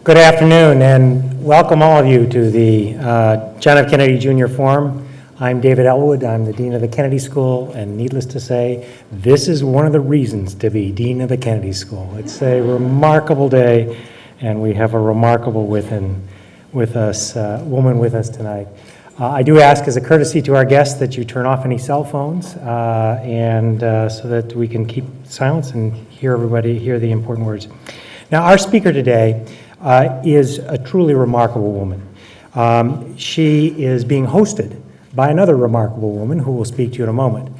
Good afternoon, and welcome all of you to the John F. Kennedy Jr. Forum. I'm David Elwood. I'm the Dean of the Kennedy School, and needless to say, this is one of the reasons to be Dean of the Kennedy School. It's a remarkable day, and we have a remarkable woman with us tonight. I do ask as a courtesy to our guests that you turn off any cell phones, so that we can keep silence and hear the important words. Now, our speaker today is a truly remarkable woman. She is being hosted by another remarkable woman who will speak to you in a moment.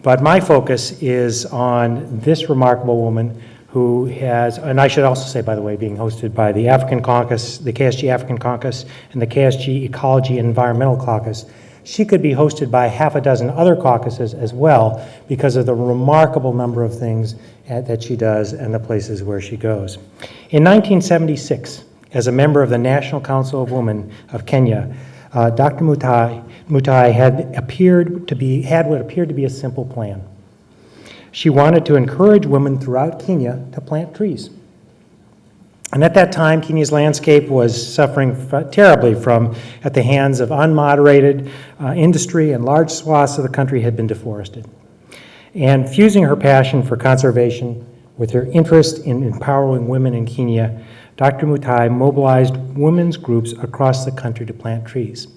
But my focus is on this remarkable woman who has, and I should also say, by the way, being hosted by the African Caucus, the KSG African Caucus, and the KSG Ecology and Environmental Caucus. She could be hosted by half a dozen other caucuses as well because of the remarkable number of things that she does and the places where she goes. In 1976, as a member of the National Council of Women of Kenya, Dr. Mutai had what appeared to be a simple plan. She wanted to encourage women throughout Kenya to plant trees. And at that time, Kenya's landscape was suffering terribly at the hands of unmoderated industry, and large swaths of the country had been deforested. And fusing her passion for conservation with her interest in empowering women in Kenya, Dr. Mutai mobilized women's groups across the country to plant trees.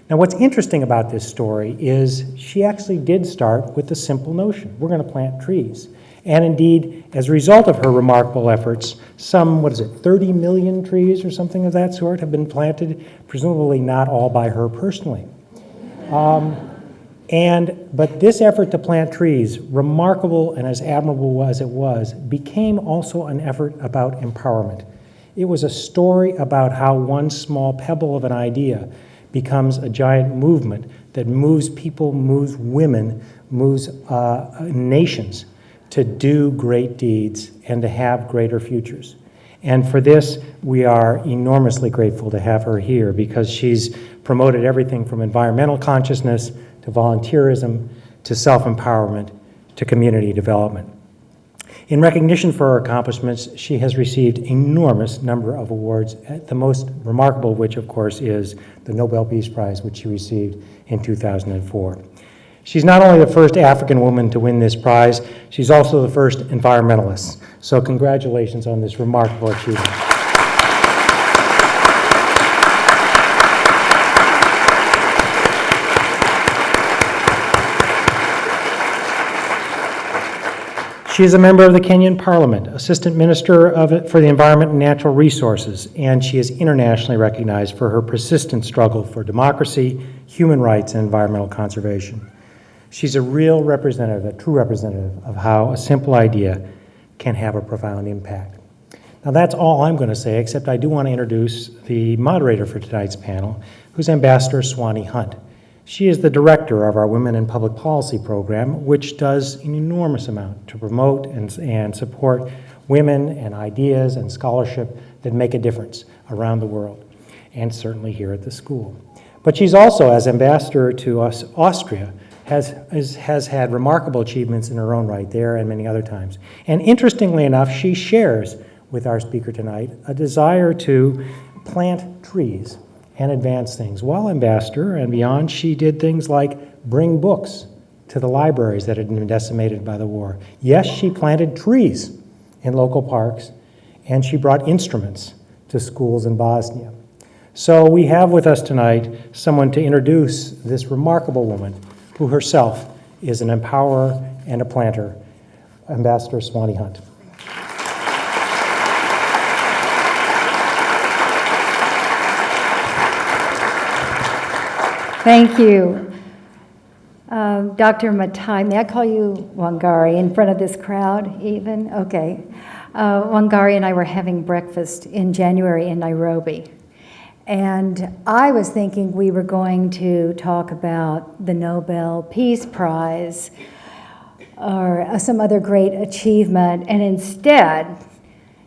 Now, what's interesting about this story is she actually did start with the simple notion: we're going to plant trees. And indeed, as a result of her remarkable efforts, 30 million trees or something of that sort have been planted, presumably not all by her personally. But this effort to plant trees, remarkable and as admirable as it was, became also an effort about empowerment. It was a story about how one small pebble of an idea becomes a giant movement that moves people, moves women, moves nations to do great deeds and to have greater futures. And for this, we are enormously grateful to have her here because she's promoted everything from environmental consciousness to volunteerism to self-empowerment to community development. In recognition for her accomplishments, she has received an enormous number of awards, the most remarkable of which, of course, is the Nobel Peace Prize, which she received in 2004. She's not only the first African woman to win this prize, she's also the first environmentalist. So congratulations on this remarkable achievement. She is a member of the Kenyan Parliament, Assistant Minister for the Environment and Natural Resources, and she is internationally recognized for her persistent struggle for democracy, human rights, and environmental conservation. She's a real representative, a true representative of how a simple idea can have a profound impact. Now that's all I'm going to say, except I do want to introduce the moderator for tonight's panel, who's Ambassador Swaney Hunt. She is the director of our Women in Public Policy program, which does an enormous amount to promote and support women and ideas and scholarship that make a difference around the world, and certainly here at the school. But she's also, as ambassador to Austria, has had remarkable achievements in her own right there and many other times. And interestingly enough, she shares with our speaker tonight a desire to plant trees and advance things. While ambassador and beyond, she did things like bring books to the libraries that had been decimated by the war. Yes, she planted trees in local parks, and she brought instruments to schools in Bosnia. So we have with us tonight someone to introduce this remarkable woman who herself is an empowerer and a planter, Ambassador Swaney Hunt. Thank you. Dr. Mutai, may I call you Wangari in front of this crowd even? Okay. Wangari and I were having breakfast in January in Nairobi. And I was thinking we were going to talk about the Nobel Peace Prize or some other great achievement, and instead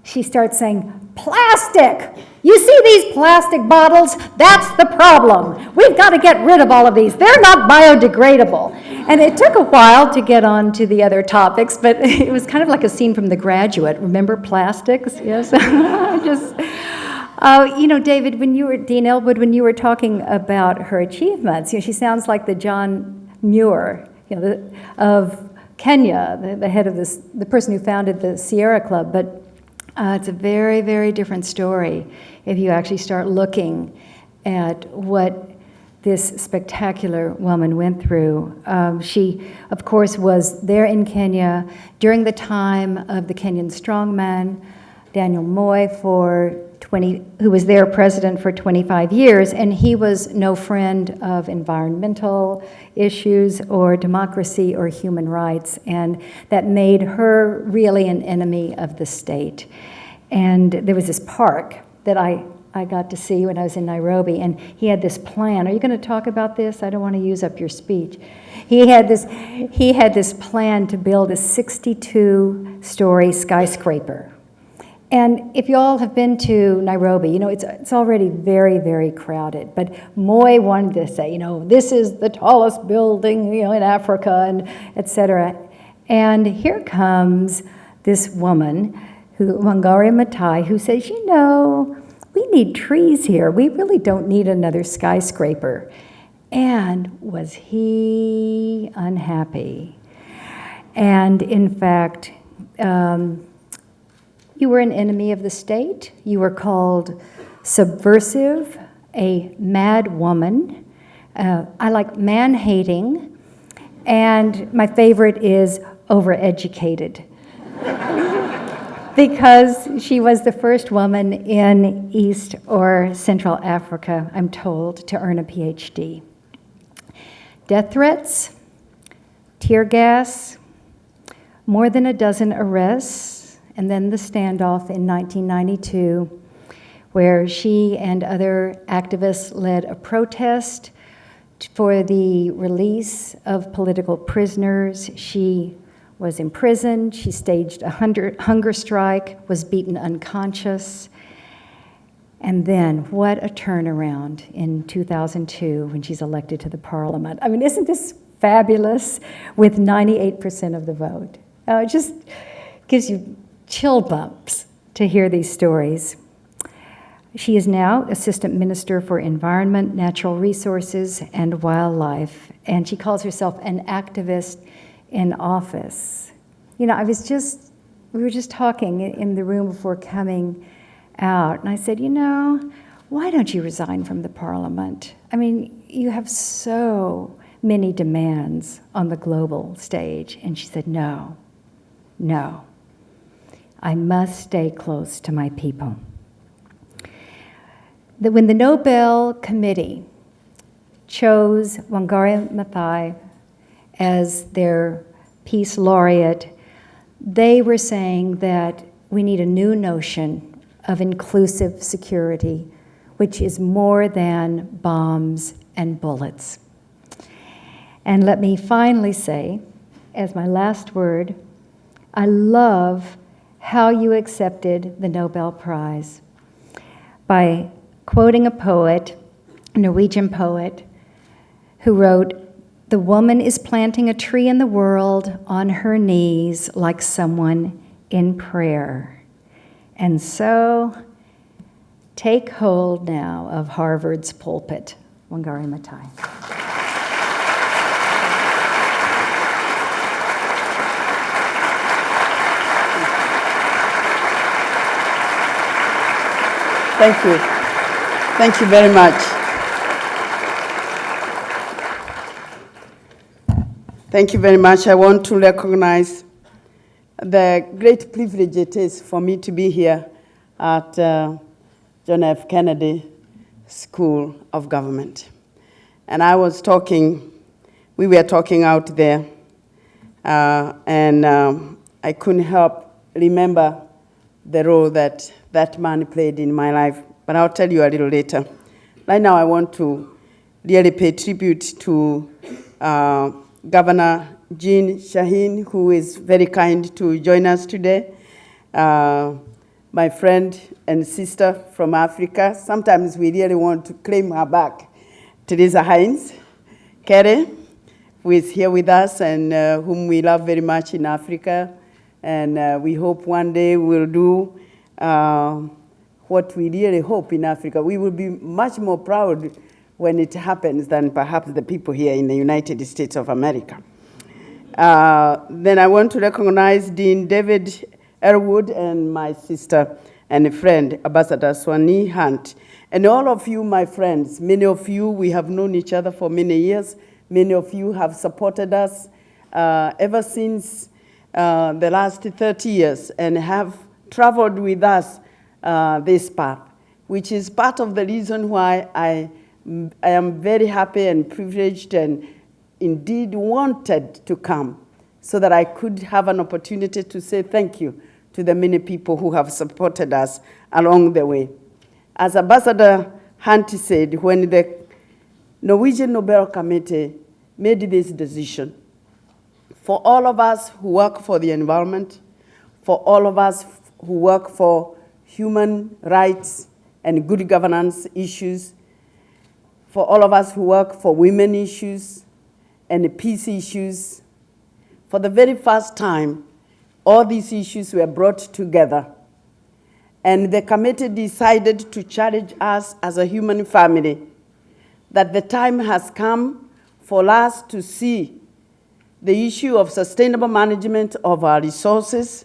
she starts saying, plastic! You see these plastic bottles? That's the problem. We've got to get rid of all of these. They're not biodegradable. And it took a while to get on to the other topics, but it was kind of like a scene from The Graduate. Remember plastics? Yes. David, Dean Elwood, when you were talking about her achievements, she sounds like the John Muir, of Kenya, the head of the person who founded the Sierra Club. But it's a very, very different story if you actually start looking at what this spectacular woman went through. She, of course, was there in Kenya during the time of the Kenyan strongman, Daniel Moi, who was their president for 25 years, and he was no friend of environmental issues or democracy or human rights, and that made her really an enemy of the state. And there was this park that I got to see when I was in Nairobi, and he had this plan. Are you going to talk about this? I don't want to use up your speech. He had this plan to build a 62-story skyscraper. And if you all have been to Nairobi, it's already very, very crowded. But Moi wanted to say, this is the tallest building, in Africa, and et cetera. And here comes this woman, Wangari Maathai, who says, we need trees here. We really don't need another skyscraper. And was he unhappy? And in fact, you were an enemy of the state. You were called subversive, a mad woman. I like man-hating. And my favorite is overeducated. Because she was the first woman in East or Central Africa, I'm told, to earn a PhD. Death threats, tear gas, more than a dozen arrests, and then the standoff in 1992, where she and other activists led a protest for the release of political prisoners. She was imprisoned, she staged a hunger strike, was beaten unconscious. And then, what a turnaround in 2002 when she's elected to the parliament. I mean, isn't this fabulous? With 98% of the vote. It just gives you chill bumps to hear these stories. She is now Assistant Minister for Environment, Natural Resources, and Wildlife, and she calls herself an activist in office. We were just talking in the room before coming out, and I said, why don't you resign from the parliament? I mean, you have so many demands on the global stage. And she said, no, I must stay close to my people. When the Nobel Committee chose Wangari Maathai as their peace laureate, they were saying that we need a new notion of inclusive security, which is more than bombs and bullets. And let me finally say, as my last word, I love how you accepted the Nobel Prize by quoting a poet, a Norwegian poet, who wrote, "The woman is planting a tree in the world on her knees like someone in prayer." And so, take hold now of Harvard's pulpit. Wangari Maathai. Thank you. Thank you very much. Thank you very much. I want to recognize the great privilege it is for me to be here at John F. Kennedy School of Government. And we were talking out there, and I couldn't help remember the role that man played in my life, but I'll tell you a little later. Right now, I want to really pay tribute to Governor Jean Shaheen, who is very kind to join us today. My friend and sister from Africa. Sometimes we really want to claim her back. Teresa Hines Kere, who is here with us and whom we love very much in Africa. And we hope one day we'll do what we really hope in Africa. We will be much more proud when it happens than perhaps the people here in the United States of America. Then I want to recognize Dean David Elwood and my sister and friend, Ambassador Swaney Hunt. And all of you, my friends, many of you, we have known each other for many years. Many of you have supported us ever since the last 30 years and have traveled with us this path, which is part of the reason why I am very happy and privileged and indeed wanted to come so that I could have an opportunity to say thank you to the many people who have supported us along the way. As Ambassador Hunt said, when the Norwegian Nobel Committee made this decision, for all of us who work for the environment, for all of us who work for human rights and good governance issues, for all of us who work for women issues and peace issues, for the very first time, all these issues were brought together. And the committee decided to challenge us as a human family that the time has come for us to see the issue of sustainable management of our resources,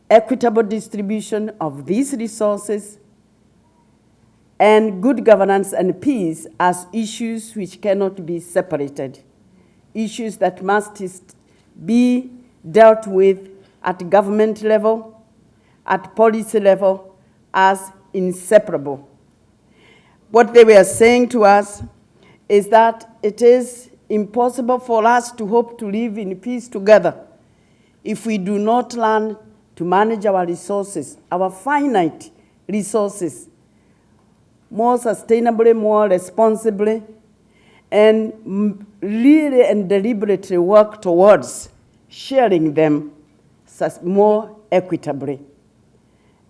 equitable distribution of these resources, and good governance and peace as issues which cannot be separated, issues that must be dealt with at government level, at policy level, as inseparable. What they were saying to us is that it is impossible for us to hope to live in peace together if we do not learn to manage our resources, our finite resources, more sustainably, more responsibly, and really and deliberately work towards sharing them more equitably.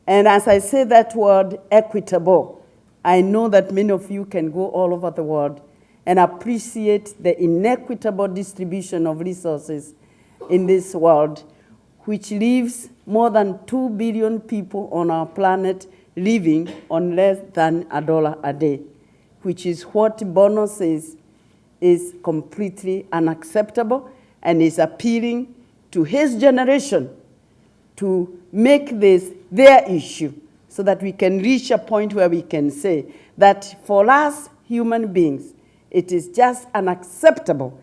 And as I say that word, equitable, I know that many of you can go all over the world and appreciate the inequitable distribution of resources in this world, which leaves more than 2 billion people on our planet living on less than $1 a day, which is what Bono says is completely unacceptable and is appealing to his generation to make this their issue so that we can reach a point where we can say that for us human beings, it is just unacceptable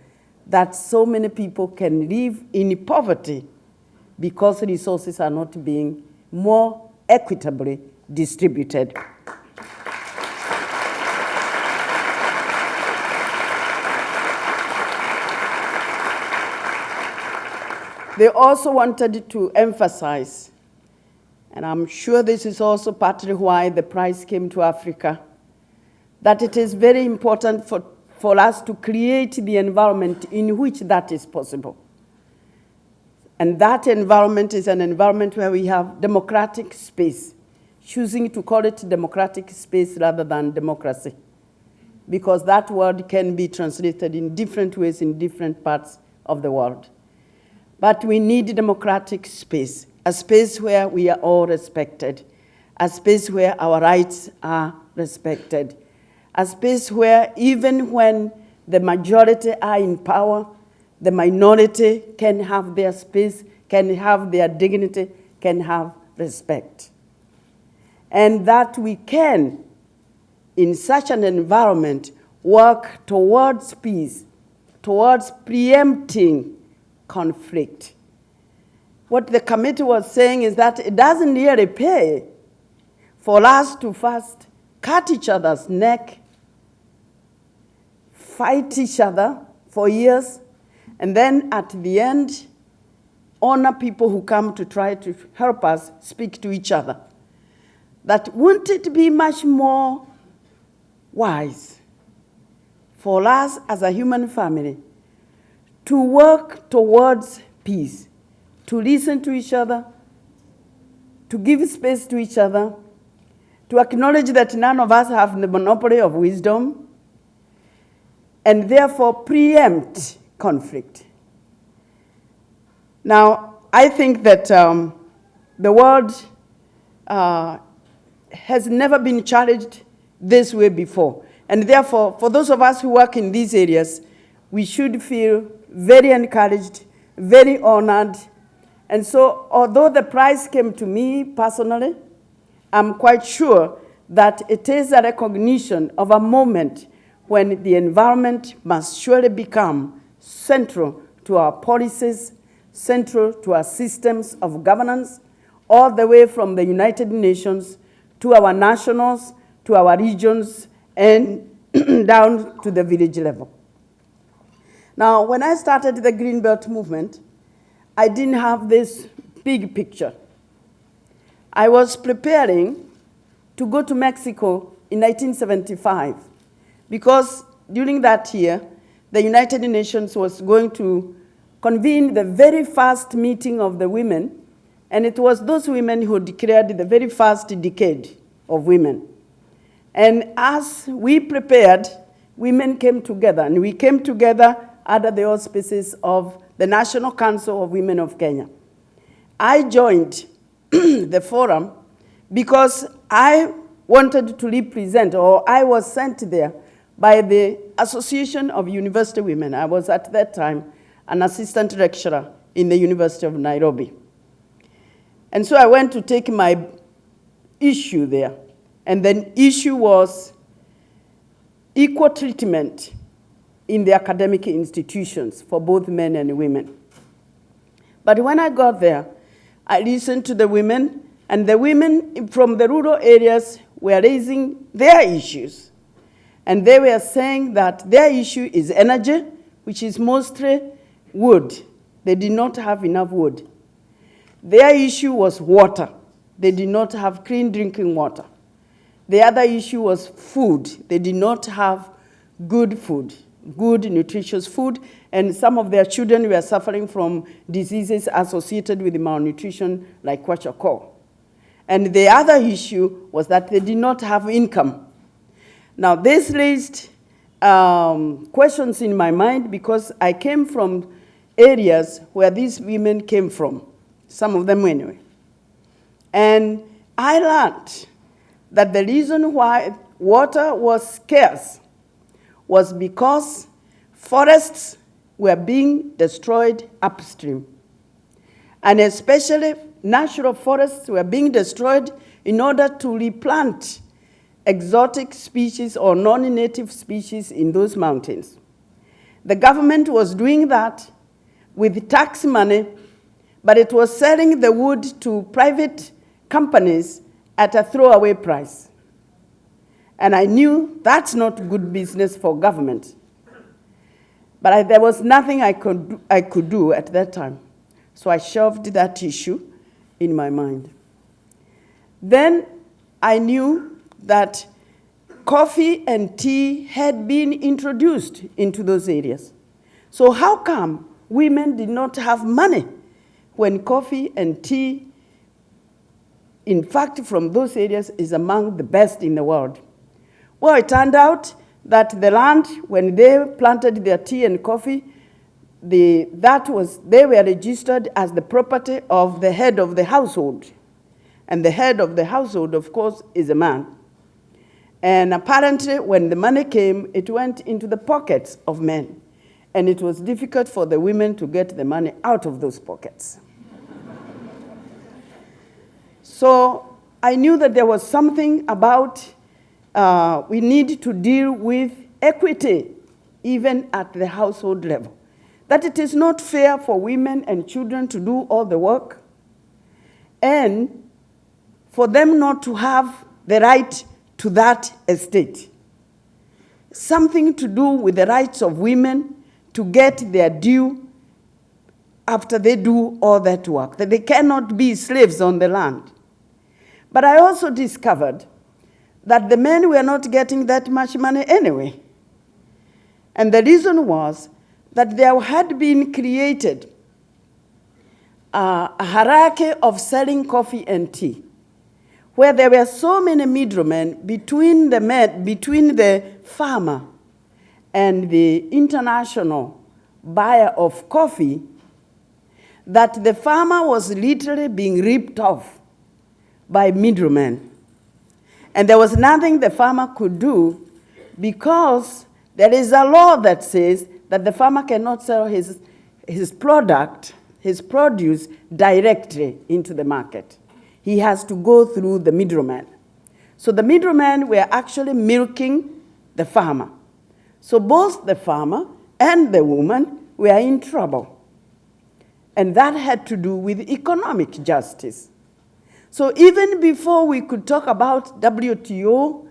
that so many people can live in poverty because resources are not being more equitably distributed. They also wanted to emphasize, and I'm sure this is also partly why the prize came to Africa, that it is very important for us to create the environment in which that is possible. And that environment is an environment where we have democratic space, choosing to call it democratic space rather than democracy, because that word can be translated in different ways in different parts of the world. But we need democratic space, a space where we are all respected, a space where our rights are respected, a space where even when the majority are in power, the minority can have their space, can have their dignity, can have respect. And that we can, in such an environment, work towards peace, towards preempting conflict. What the committee was saying is that it doesn't really pay for us to first cut each other's neck, fight each other for years, and then at the end, honor people who come to try to help us speak to each other. That wouldn't it be much more wise for us as a human family to work towards peace, to listen to each other, to give space to each other, to acknowledge that none of us have the monopoly of wisdom, and therefore preempt conflict. Now, I think that the world has never been challenged this way before. And therefore, for those of us who work in these areas, we should feel very encouraged, very honored. And so, although the prize came to me personally, I'm quite sure that it is a recognition of a moment when the environment must surely become central to our policies, central to our systems of governance, all the way from the United Nations to our nationals, to our regions, and down to the village level. Now, when I started the Greenbelt movement, I didn't have this big picture. I was preparing to go to Mexico in 1975 because during that year, the United Nations was going to convene the very first meeting of the women, and it was those women who declared the very first decade of women. And as we prepared, women came together, and we came together under the auspices of the National Council of Women of Kenya. I joined the forum because I wanted to represent, or I was sent there by the Association of University Women. I was at that time an assistant lecturer in the University of Nairobi. And so I went to take my issue there. And the issue was equal treatment in the academic institutions for both men and women. But when I got there, I listened to the women, and the women from the rural areas were raising their issues. And they were saying that their issue is energy, which is mostly wood. They did not have enough wood. Their issue was water. They did not have clean drinking water. The other issue was food. They did not have good food, good nutritious food, and some of their children were suffering from diseases associated with malnutrition like kwashiorkor. And the other issue was that they did not have income. Now, this raised questions in my mind because I came from areas where these women came from, some of them anyway. And I learned that the reason why water was scarce was because forests were being destroyed upstream. And especially natural forests were being destroyed in order to replant exotic species or non-native species in those mountains. The government was doing that with tax money, but it was selling the wood to private companies at a throwaway price. And I knew that's not good business for government. But there was nothing I could do at that time. So I shoved that issue in my mind. Then I knew that coffee and tea had been introduced into those areas. So how come women did not have money when coffee and tea, in fact, from those areas, is among the best in the world? Well, it turned out that the land, when they planted their tea and coffee, they were registered as the property of the head of the household. And the head of the household, of course, is a man. And apparently, when the money came, it went into the pockets of men. And it was difficult for the women to get the money out of those pockets. So I knew that there was something about we need to deal with equity, even at the household level. That it is not fair for women and children to do all the work, and for them not to have the right to that estate. Something to do with the rights of women to get their due after they do all that work, that they cannot be slaves on the land. But I also discovered that the men were not getting that much money anyway. And the reason was that there had been created a hierarchy of selling coffee and tea, where there were so many middlemen between the farmer and the international buyer of coffee, that the farmer was literally being ripped off by middlemen. And there was nothing the farmer could do because there is a law that says that the farmer cannot sell his product, his produce, directly into the market. He has to go through the middleman. So the middlemen were actually milking the farmer. So both the farmer and the woman were in trouble. And that had to do with economic justice. So even before we could talk about WTO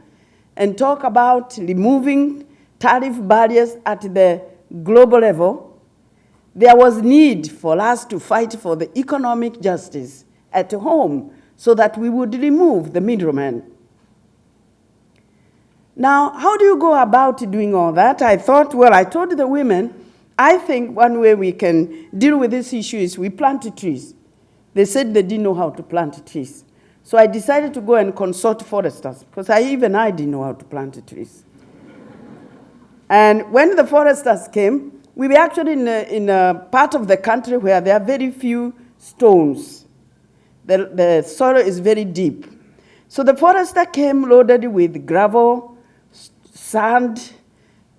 and talk about removing tariff barriers at the global level, there was need for us to fight for the economic justice at home so that we would remove the middleman. Now, how do you go about doing all that? I thought, well, I told the women, I think one way we can deal with this issue is we plant trees. They said they didn't know how to plant trees. So I decided to go and consult foresters, because even I didn't know how to plant trees. And when the foresters came, we were actually in a part of the country where there are very few stones. The soil is very deep. So the forester came loaded with gravel, sand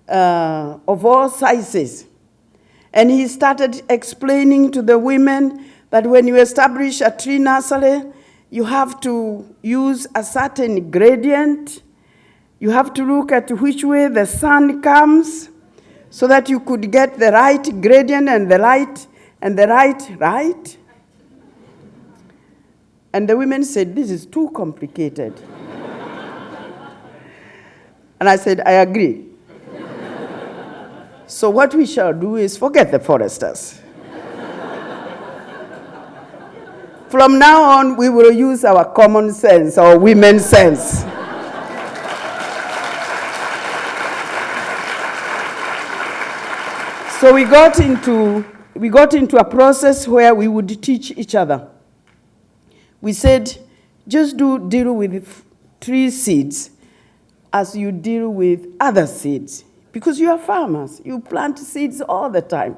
of all sizes. And he started explaining to the women that when you establish a tree nursery, you have to use a certain gradient. You have to look at which way the sun comes so that you could get the right gradient and the right. And the women said, this is too complicated. And I said, I agree. So what we shall do is forget the foresters. From now on, we will use our common sense, our women's sense. So we got into a process where we would teach each other. We said, just deal with tree seeds as you deal with other seeds. Because you are farmers, you plant seeds all the time.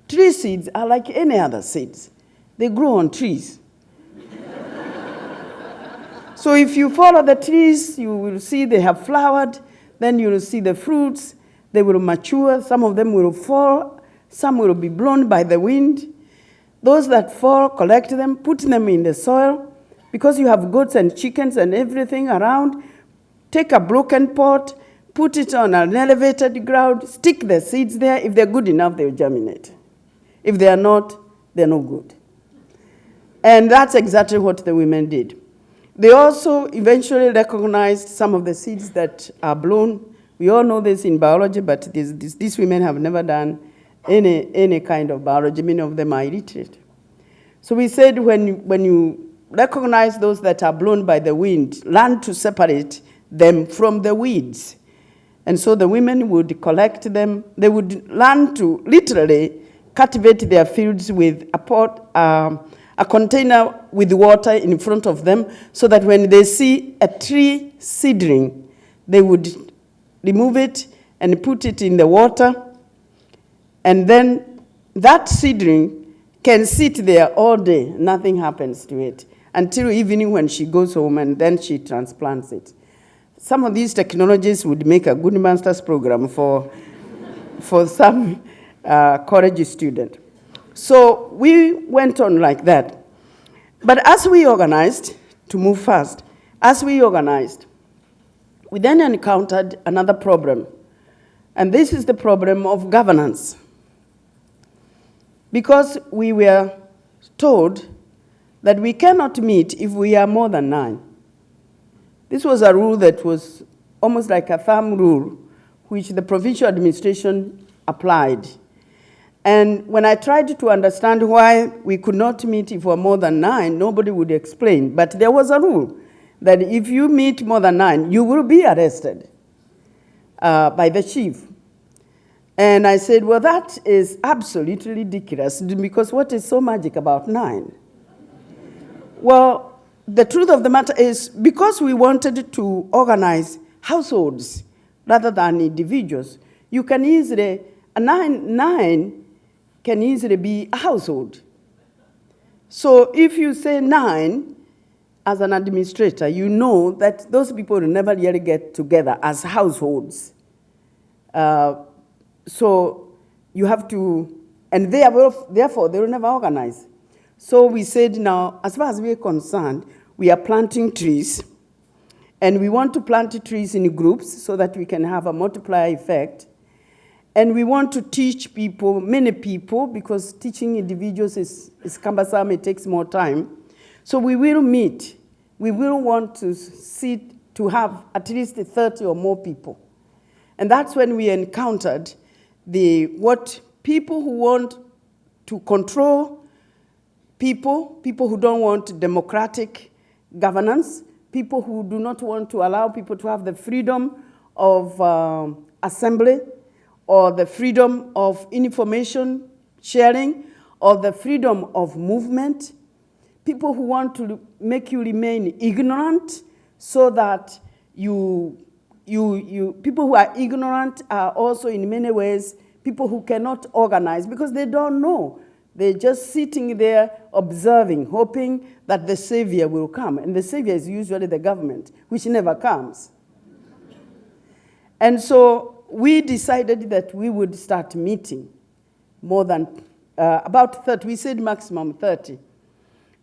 Tree seeds are like any other seeds. They grow on trees. So if you follow the trees, you will see they have flowered, then you will see the fruits, they will mature, some of them will fall, some will be blown by the wind. Those that fall, collect them, put them in the soil. Because you have goats and chickens and everything around, take a broken pot, put it on an elevated ground, stick the seeds there. If they're good enough, they'll germinate. If they are not, they're no good. And that's exactly what the women did. They also eventually recognized some of the seeds that are blown. We all know this in biology, but these women have never done any kind of biology. Many of them are illiterate. So we said when you recognize those that are blown by the wind, learn to separate them from the weeds. And so the women would collect them. They would learn to literally cultivate their fields with a pot, a container with water in front of them, so that when they see a tree seedling, they would remove it and put it in the water. And then that seedling can sit there all day. Nothing happens to it until evening when she goes home, and then she transplants it. Some of these technologies would make a good master's program for some college student. So we went on like that. But as we organized, to move fast, we then encountered another problem. And this is the problem of governance. Because we were told that we cannot meet if we are more than 9. This was a rule that was almost like a thumb rule, which the provincial administration applied. And when I tried to understand why we could not meet if we were more than 9, nobody would explain. But there was a rule that if you meet more than 9, you will be arrested by the chief. And I said, well, that is absolutely ridiculous, because what is so magic about 9? Well, the truth of the matter is, because we wanted to organize households rather than individuals, you can easily, a 9 can easily be a household. So if you say 9, as an administrator, you know that those people will never really get together as households. So you have to, and therefore they will never organize. So we said now, as far as we're concerned, we are planting trees, and we want to plant trees in groups so that we can have a multiplier effect. And we want to teach people, many people, because teaching individuals is cumbersome, it takes more time. So we will meet. We will want to have at least 30 or more people. And that's when we encountered what people who want to control people who don't want democratic governance, people who do not want to allow people to have the freedom of assembly, or the freedom of information sharing, or the freedom of movement, people who want to make you remain ignorant so that people who are ignorant are also in many ways people who cannot organize because they don't know. They're just sitting there observing, hoping that the savior will come. And the savior is usually the government, which never comes. And so we decided that we would start meeting more than about 30. We said maximum 30.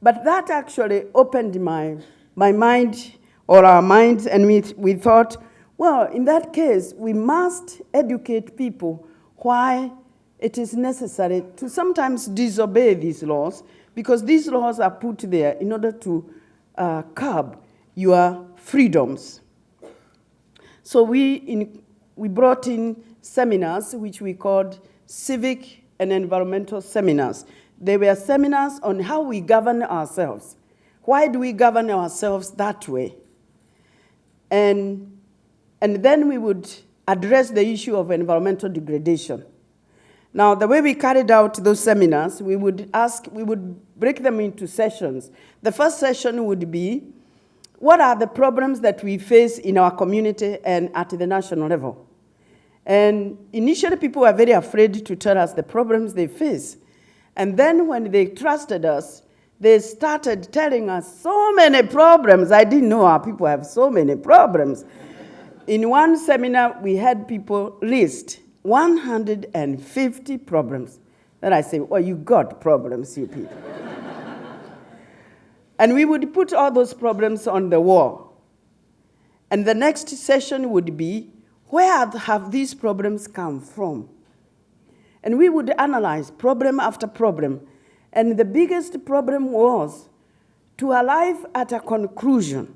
But that actually opened my mind, or our minds, and we thought, well, in that case, we must educate people why it is necessary to sometimes disobey these laws, because these laws are put there in order to curb your freedoms. So we brought in seminars, which we called civic and environmental seminars. They were seminars on how we govern ourselves. Why do we govern ourselves that way? And then we would address the issue of environmental degradation. Now, the way we carried out those seminars, we would break them into sessions. The first session would be, what are the problems that we face in our community and at the national level? And initially, people were very afraid to tell us the problems they face. And then when they trusted us, they started telling us so many problems. I didn't know our people have so many problems. In one seminar, we had people list 150 problems. Then I say, well, you got problems, you people. And we would put all those problems on the wall. And the next session would be, where have these problems come from? And we would analyze problem after problem. And the biggest problem was to arrive at a conclusion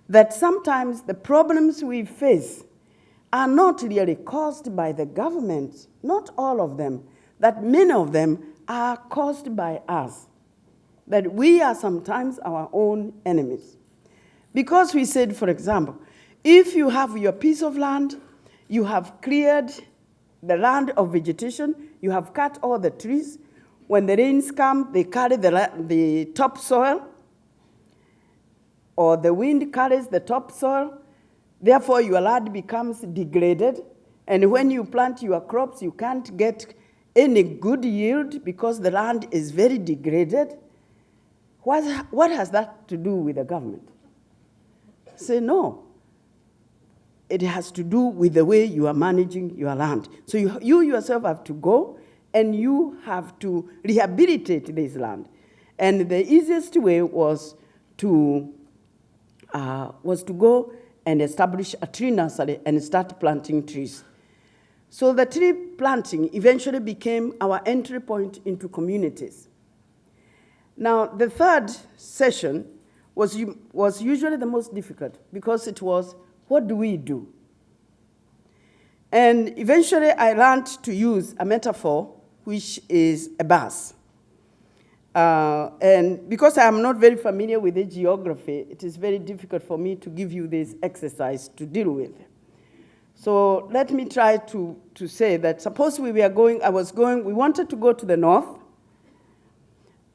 that sometimes the problems we face are not really caused by the government, not all of them, that many of them are caused by us, that we are sometimes our own enemies. Because we said, for example, if you have your piece of land, you have cleared the land of vegetation, you have cut all the trees. When the rains come, they carry the topsoil, or the wind carries the topsoil. Therefore, your land becomes degraded. And when you plant your crops, you can't get any good yield because the land is very degraded. What has that to do with the government? Say, no. It has to do with the way you are managing your land. So you yourself have to go, and you have to rehabilitate this land. And the easiest way was to go and establish a tree nursery and start planting trees. So the tree planting eventually became our entry point into communities. Now, the third session was usually the most difficult because it was, what do we do? And eventually, I learned to use a metaphor, which is a bus. And because I am not very familiar with the geography, it is very difficult for me to give you this exercise to deal with. So let me try to say that suppose we wanted to go to the north,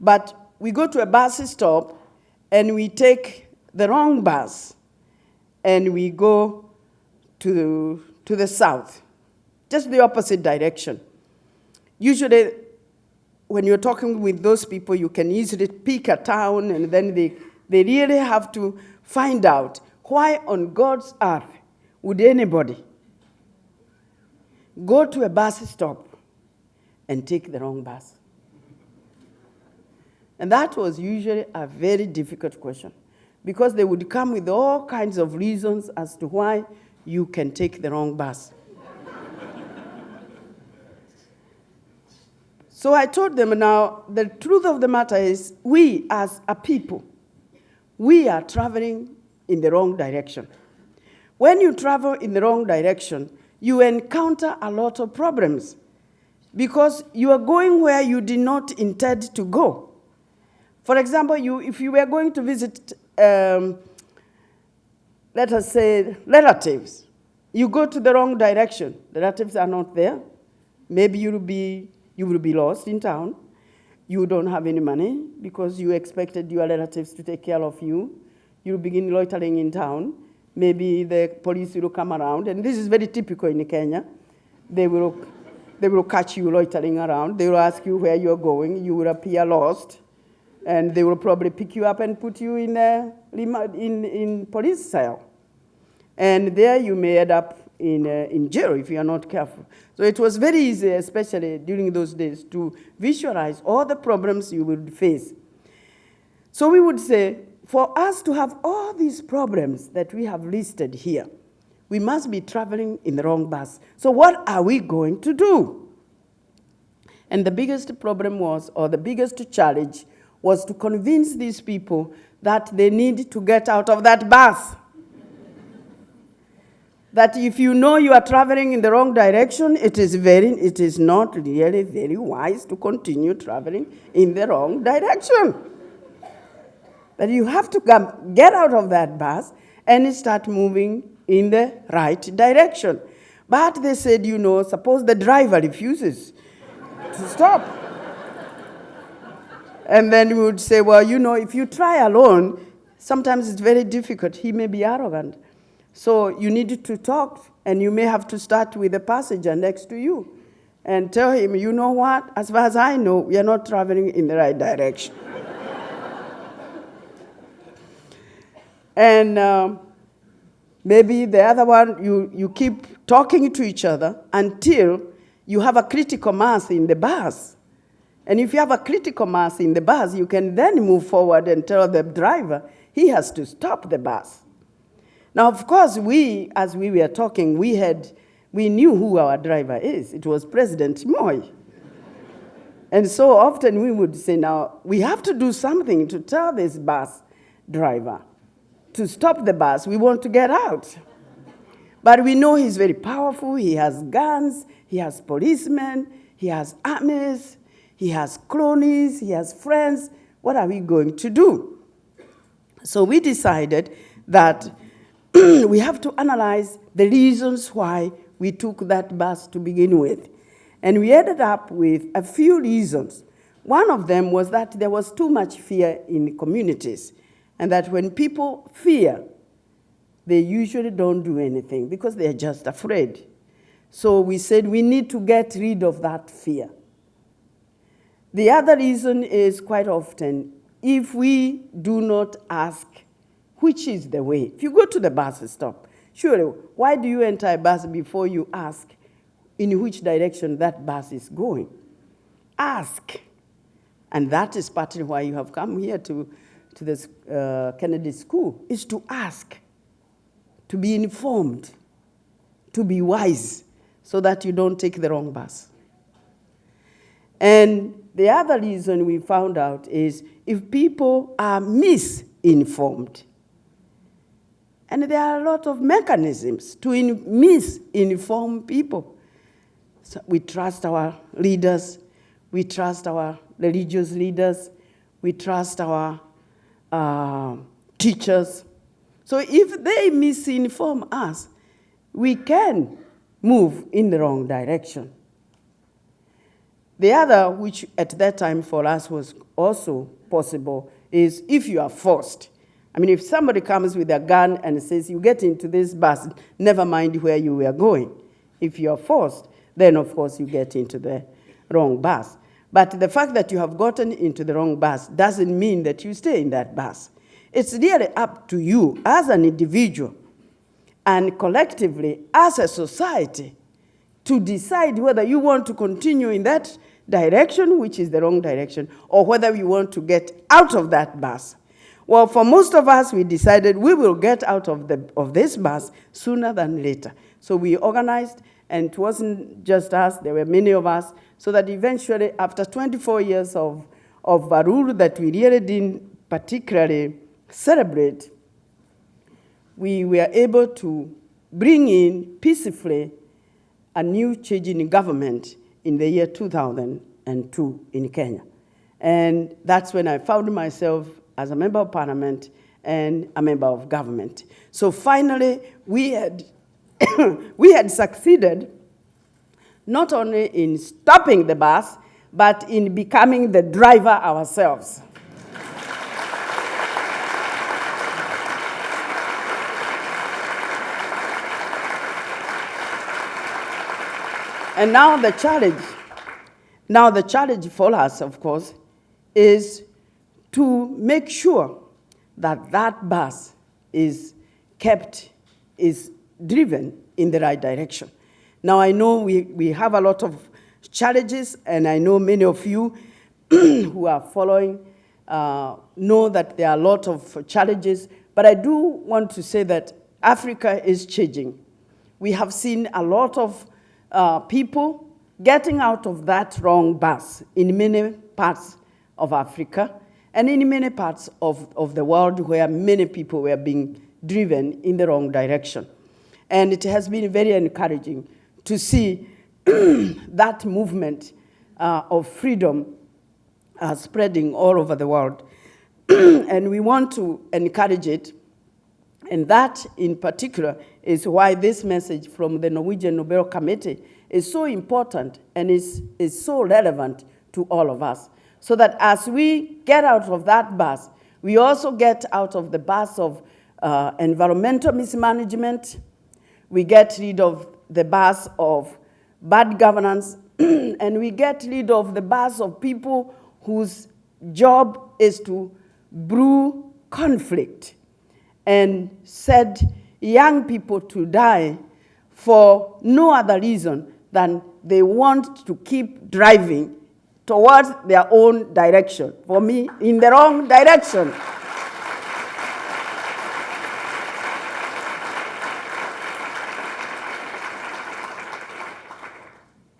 but we go to a bus stop and we take the wrong bus and we go to the south, just the opposite direction. Usually, when you're talking with those people, you can easily pick a town and then They really have to find out why on God's earth would anybody go to a bus stop and take the wrong bus. And that was usually a very difficult question, because they would come with all kinds of reasons as to why you can take the wrong bus. So I told them, now, the truth of the matter is, we as a people, we are traveling in the wrong direction. When you travel in the wrong direction, you encounter a lot of problems, because you are going where you did not intend to go. For example, if you were going to visit, let us say, relatives, you go to the wrong direction. The relatives are not there. Maybe you will be lost in town. You don't have any money because you expected your relatives to take care of you. You'll begin loitering in town. Maybe the police will come around, and this is very typical in Kenya. They will catch you loitering around. They will ask you where you're going. You will appear lost, and they will probably pick you up and put you in police cell. And there you may end up in jail if you are not careful. So it was very easy, especially during those days, to visualize all the problems you would face. So we would say, for us to have all these problems that we have listed here, we must be traveling in the wrong bus. So what are we going to do? And the biggest problem was, or the biggest challenge, was to convince these people that they need to get out of that bus. That if you know you are traveling in the wrong direction, it is not really very wise to continue traveling in the wrong direction. That you have to get out of that bus and start moving in the right direction. But they said, suppose the driver refuses to stop. And then we would say, well, if you try alone, sometimes it's very difficult. He may be arrogant. So you need to talk, and you may have to start with the passenger next to you and tell him, you know what, as far as I know, we are not traveling in the right direction. And maybe the other one, you keep talking to each other until you have a critical mass in the bus. And if you have a critical mass in the bus, you can then move forward and tell the driver he has to stop the bus. Now, of course, as we were talking, we knew who our driver is. It was President Moi. And so often we would say, now, we have to do something to tell this bus driver to stop the bus. We want to get out. But we know he's very powerful. He has guns. He has policemen. He has armies. He has cronies. He has friends. What are we going to do? So we decided that we have to analyze the reasons why we took that bus to begin with. And we ended up with a few reasons. One of them was that there was too much fear in communities, and that when people fear, they usually don't do anything because they're just afraid. So we said we need to get rid of that fear. The other reason is quite often, if we do not ask which is the way. If you go to the bus stop, surely, why do you enter a bus before you ask in which direction that bus is going? Ask. And that is partly why you have come here to this Kennedy School, is to ask, to be informed, to be wise, so that you don't take the wrong bus. And the other reason we found out is if people are misinformed. And there are a lot of mechanisms to misinform people. So we trust our leaders. We trust our religious leaders. We trust our teachers. So if they misinform us, we can move in the wrong direction. The other, which at that time for us was also possible, is if you are forced. I mean, if somebody comes with a gun and says, you get into this bus, never mind where you were going. If you are forced, then of course you get into the wrong bus. But the fact that you have gotten into the wrong bus doesn't mean that you stay in that bus. It's really up to you as an individual and collectively as a society to decide whether you want to continue in that direction, which is the wrong direction, or whether you want to get out of that bus. Well, for most of us, we decided we will get out of this bus sooner than later. So we organized, and it wasn't just us, there were many of us, so that eventually, after 24 years of rule that we really didn't particularly celebrate, we were able to bring in peacefully a new change in government in the year 2002 in Kenya. And that's when I found myself as a member of parliament and a member of government. So finally, we had, we had succeeded not only in stopping the bus, but in becoming the driver ourselves. And now the challenge for us, of course, is to make sure that that bus is driven in the right direction. Now I know we have a lot of challenges, and I know many of you who are following know that there are a lot of challenges, but I do want to say that Africa is changing. We have seen a lot of people getting out of that wrong bus in many parts of Africa and in many parts of the world where many people were being driven in the wrong direction. And it has been very encouraging to see that movement of freedom spreading all over the world. And we want to encourage it. And that, in particular, is why this message from the Norwegian Nobel Committee is so important and is so relevant to all of us. So that as we get out of that bus, we also get out of the bus of environmental mismanagement. We get rid of the bus of bad governance, and we get rid of the bus of people whose job is to brew conflict and set young people to die for no other reason than they want to keep driving towards their own direction. For me, in the wrong direction.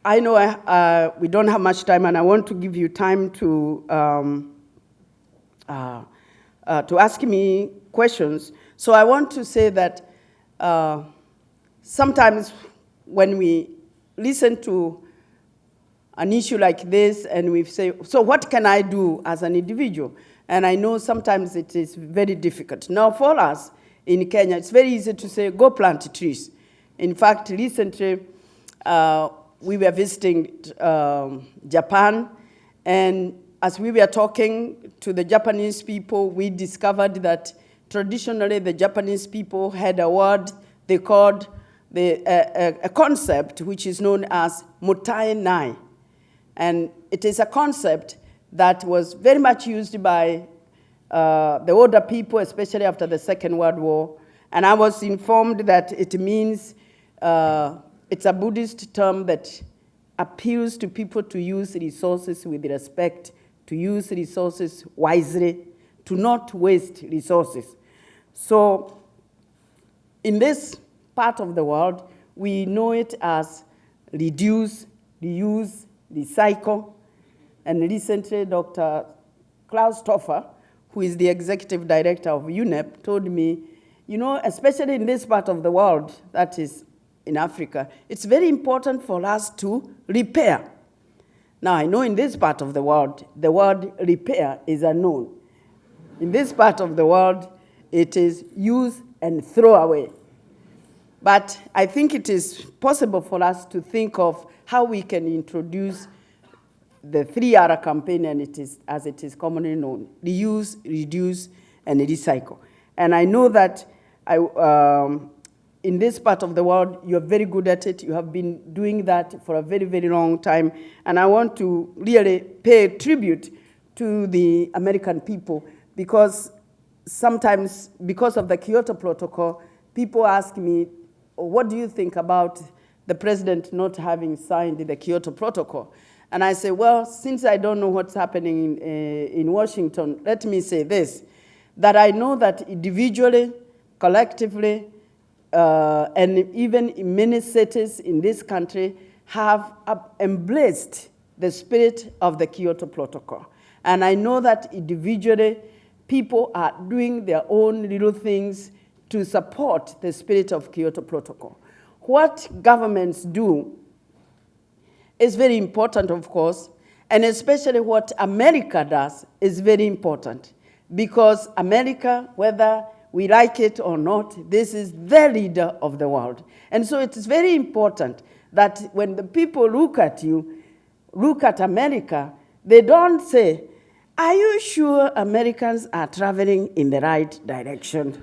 I know we don't have much time, and I want to give you time to ask me questions. So I want to say that sometimes when we listen to an issue like this and we say, so what can I do as an individual? And I know sometimes it is very difficult. Now for us in Kenya, it's very easy to say, go plant trees. In fact, recently, we were visiting Japan, and as we were talking to the Japanese people, we discovered that traditionally the Japanese people had a word they called a concept which is known as motai nai. And it is a concept that was very much used by the older people, especially after the Second World War. And I was informed that it means, it's a Buddhist term that appeals to people to use resources with respect, to use resources wisely, to not waste resources. So in this part of the world, we know it as reduce, reuse, recycle. And recently, Dr. Klaus Toffer, who is the executive director of UNEP, told me, you know, especially in this part of the world, that is in Africa, it's very important for us to repair. Now, I know in this part of the word repair is unknown. In this part of the world, it is use and throw away. But I think it is possible for us to think of how we can introduce the 3R campaign, and it is, as it is commonly known, reuse, reduce, and recycle. And I know that in this part of the world, you're very good at it. You have been doing that for a very, very long time. And I want to really pay tribute to the American people, because sometimes, because of the Kyoto Protocol, people ask me, what do you think about the president not having signed the Kyoto Protocol? And I say, well, since I don't know what's happening in Washington, let me say this, that I know that individually, collectively, and even in many cities in this country have embraced the spirit of the Kyoto Protocol. And I know that individually, people are doing their own little things to support the spirit of Kyoto Protocol. What governments do is very important, of course, and especially what America does is very important, because America, whether we like it or not, this is the leader of the world. And so it's very important that when the people look at you, look at America, they don't say, are you sure Americans are traveling in the right direction?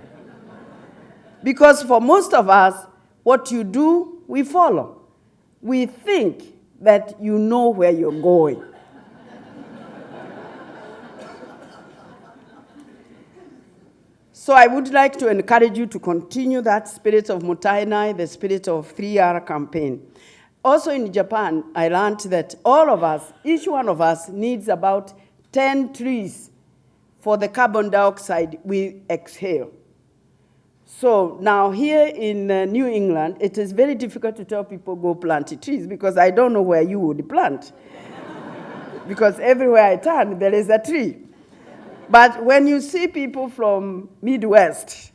Because for most of us, what you do, we follow. We think that you know where you're going. So I would like to encourage you to continue that spirit of Mutainai, the spirit of 3R campaign. Also in Japan, I learned that all of us, each one of us, needs about 10 trees for the carbon dioxide we exhale. So now here in New England, it is very difficult to tell people go plant trees because I don't know where you would plant. Because everywhere I turn, there is a tree. But when you see people from Midwest,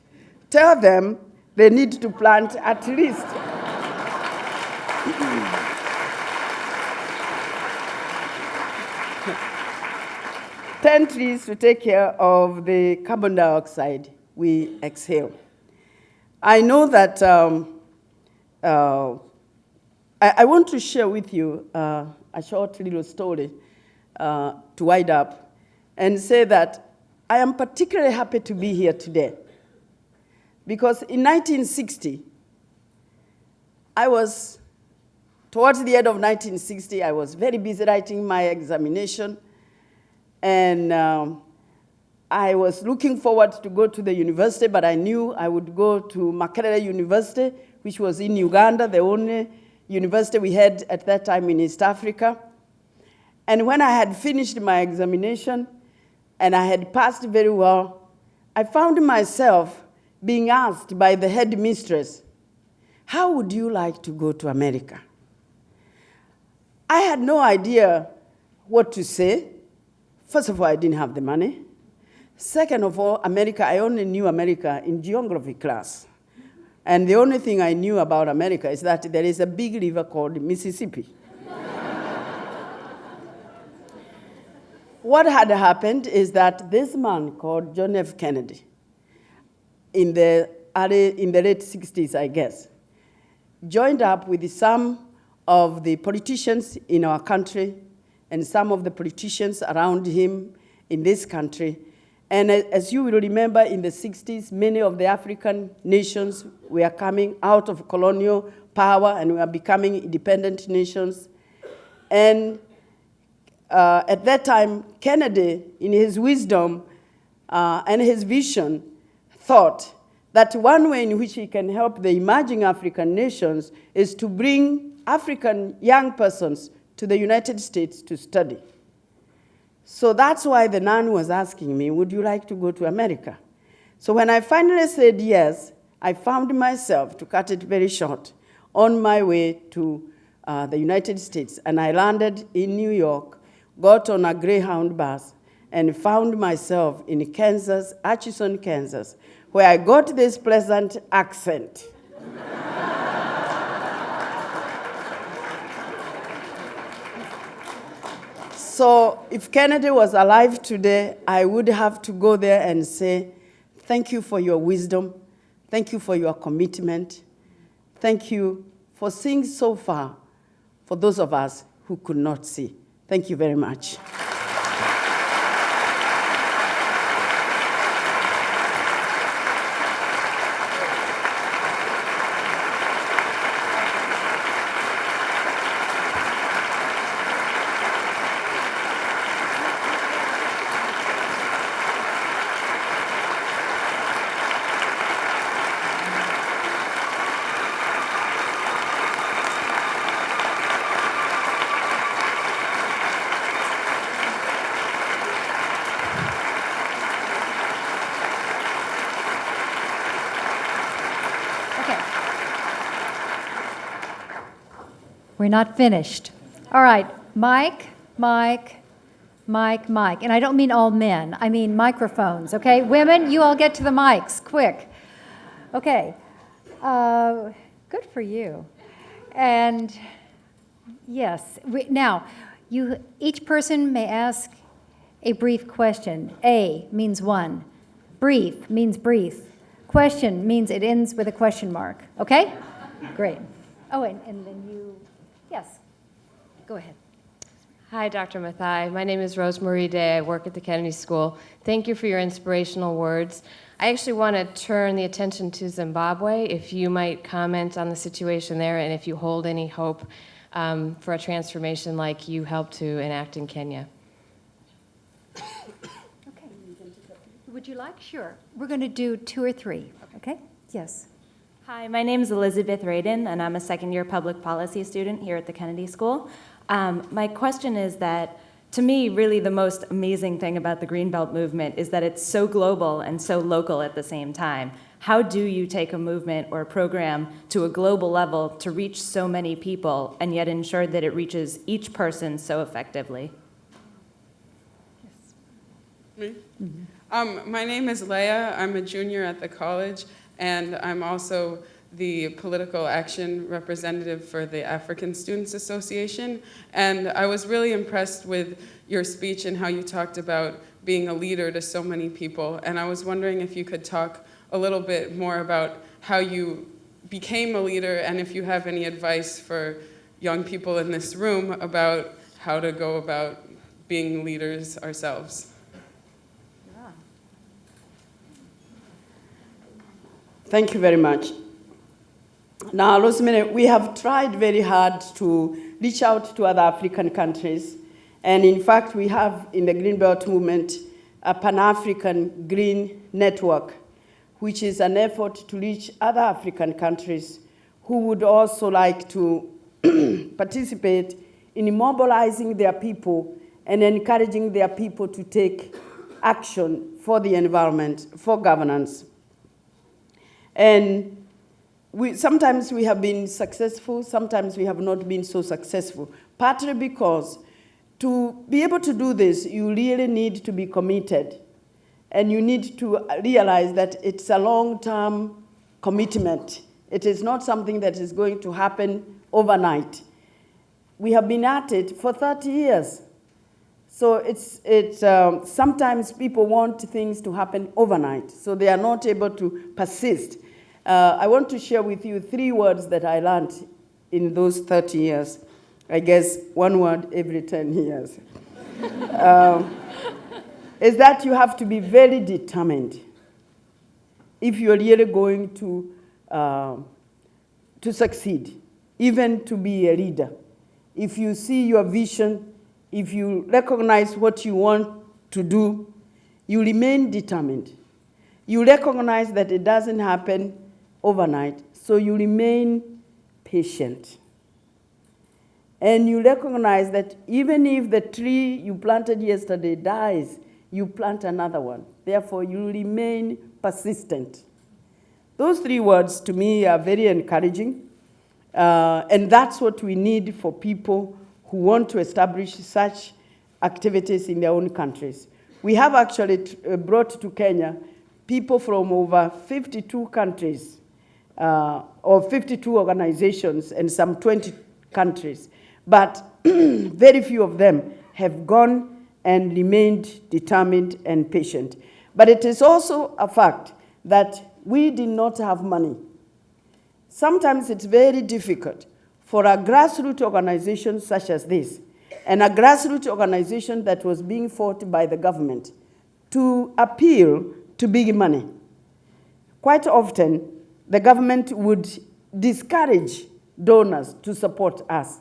tell them they need to plant at least 10 trees to take care of the carbon dioxide we exhale. I know that I want to share with you a short little story to wind up and say that I am particularly happy to be here today because in 1960, towards the end of 1960, I was very busy writing my examination, and I was looking forward to go to the university, but I knew I would go to Makerere University, which was in Uganda, the only university we had at that time in East Africa. And when I had finished my examination, and I had passed very well, I found myself being asked by the headmistress, how would you like to go to America? I had no idea what to say. First of all, I didn't have the money. Second of all, America, I only knew America in geography class. And the only thing I knew about America is that there is a big river called Mississippi. What had happened is that this man called John F. Kennedy, in the late 60s, I guess, joined up with some of the politicians in our country and some of the politicians around him in this country. And as you will remember, in the 60s, many of the African nations were coming out of colonial power and were becoming independent nations. And at that time, Kennedy, in his wisdom and his vision, thought that one way in which he can help the emerging African nations is to bring African young persons to the United States to study. So that's why the nun was asking me, would you like to go to America? So when I finally said yes, I found myself, to cut it very short, on my way to the United States. And I landed in New York, got on a Greyhound bus, and found myself in Kansas, Atchison, Kansas, where I got this pleasant accent. So if Kennedy was alive today, I would have to go there and say, thank you for your wisdom. Thank you for your commitment. Thank you for seeing so far for those of us who could not see. Thank you very much. We're not finished. All right, Mike, Mike, Mike, Mike. And I don't mean all men, I mean microphones, okay? Women, you all get to the mics, quick. Okay, good for you. And yes, now, each person may ask a brief question. A means one. Brief means brief. Question means it ends with a question mark, okay? Great. Oh, and then you, yes, go ahead. Hi, Dr. Mathai. My name is Rosemarie Day. I work at the Kennedy School. Thank you for your inspirational words. I actually want to turn the attention to Zimbabwe, if you might comment on the situation there and if you hold any hope for a transformation like you helped to enact in Kenya. Okay. Would you like? Sure. We're going to do 2 or 3, okay? Yes. Hi, my name is Elizabeth Radin, and I'm a second-year public policy student here at the Kennedy School. My question is that, to me, really the most amazing thing about the Greenbelt movement is that it's so global and so local at the same time. How do you take a movement or a program to a global level to reach so many people and yet ensure that it reaches each person so effectively? Me? My name is Leah. I'm a junior at the college, and I'm also the political action representative for the African Students Association. And I was really impressed with your speech and how you talked about being a leader to so many people. And I was wondering if you could talk a little bit more about how you became a leader and if you have any advice for young people in this room about how to go about being leaders ourselves. Thank you very much. Now, Rosemary, we have tried very hard to reach out to other African countries. And in fact, we have in the Greenbelt movement a Pan-African Green Network, which is an effort to reach other African countries who would also like to participate in mobilizing their people and encouraging their people to take action for the environment, for governance. And sometimes we have been successful, sometimes we have not been so successful, partly because to be able to do this, you really need to be committed. And you need to realize that it's a long-term commitment. It is not something that is going to happen overnight. We have been at it for 30 years. So sometimes people want things to happen overnight, so they are not able to persist. I want to share with you 3 words that I learned in those 30 years. I guess 1 word every 10 years. Is that you have to be very determined if you're really going to succeed, even to be a leader. If you see your vision, if you recognize what you want to do, you remain determined. You recognize that it doesn't happen overnight, so you remain patient. And you recognize that even if the tree you planted yesterday dies, you plant another one. Therefore, you remain persistent. Those 3 words, to me, are very encouraging. And that's what we need for people who want to establish such activities in their own countries. We have actually brought to Kenya people from over 52 countries, or 52 organizations, and some 20 countries. But very few of them have gone and remained determined and patient. But it is also a fact that we did not have money. Sometimes it's very difficult for a grassroots organization such as this, and a grassroots organization that was being fought by the government, to appeal to big money. Quite often, the government would discourage donors to support us.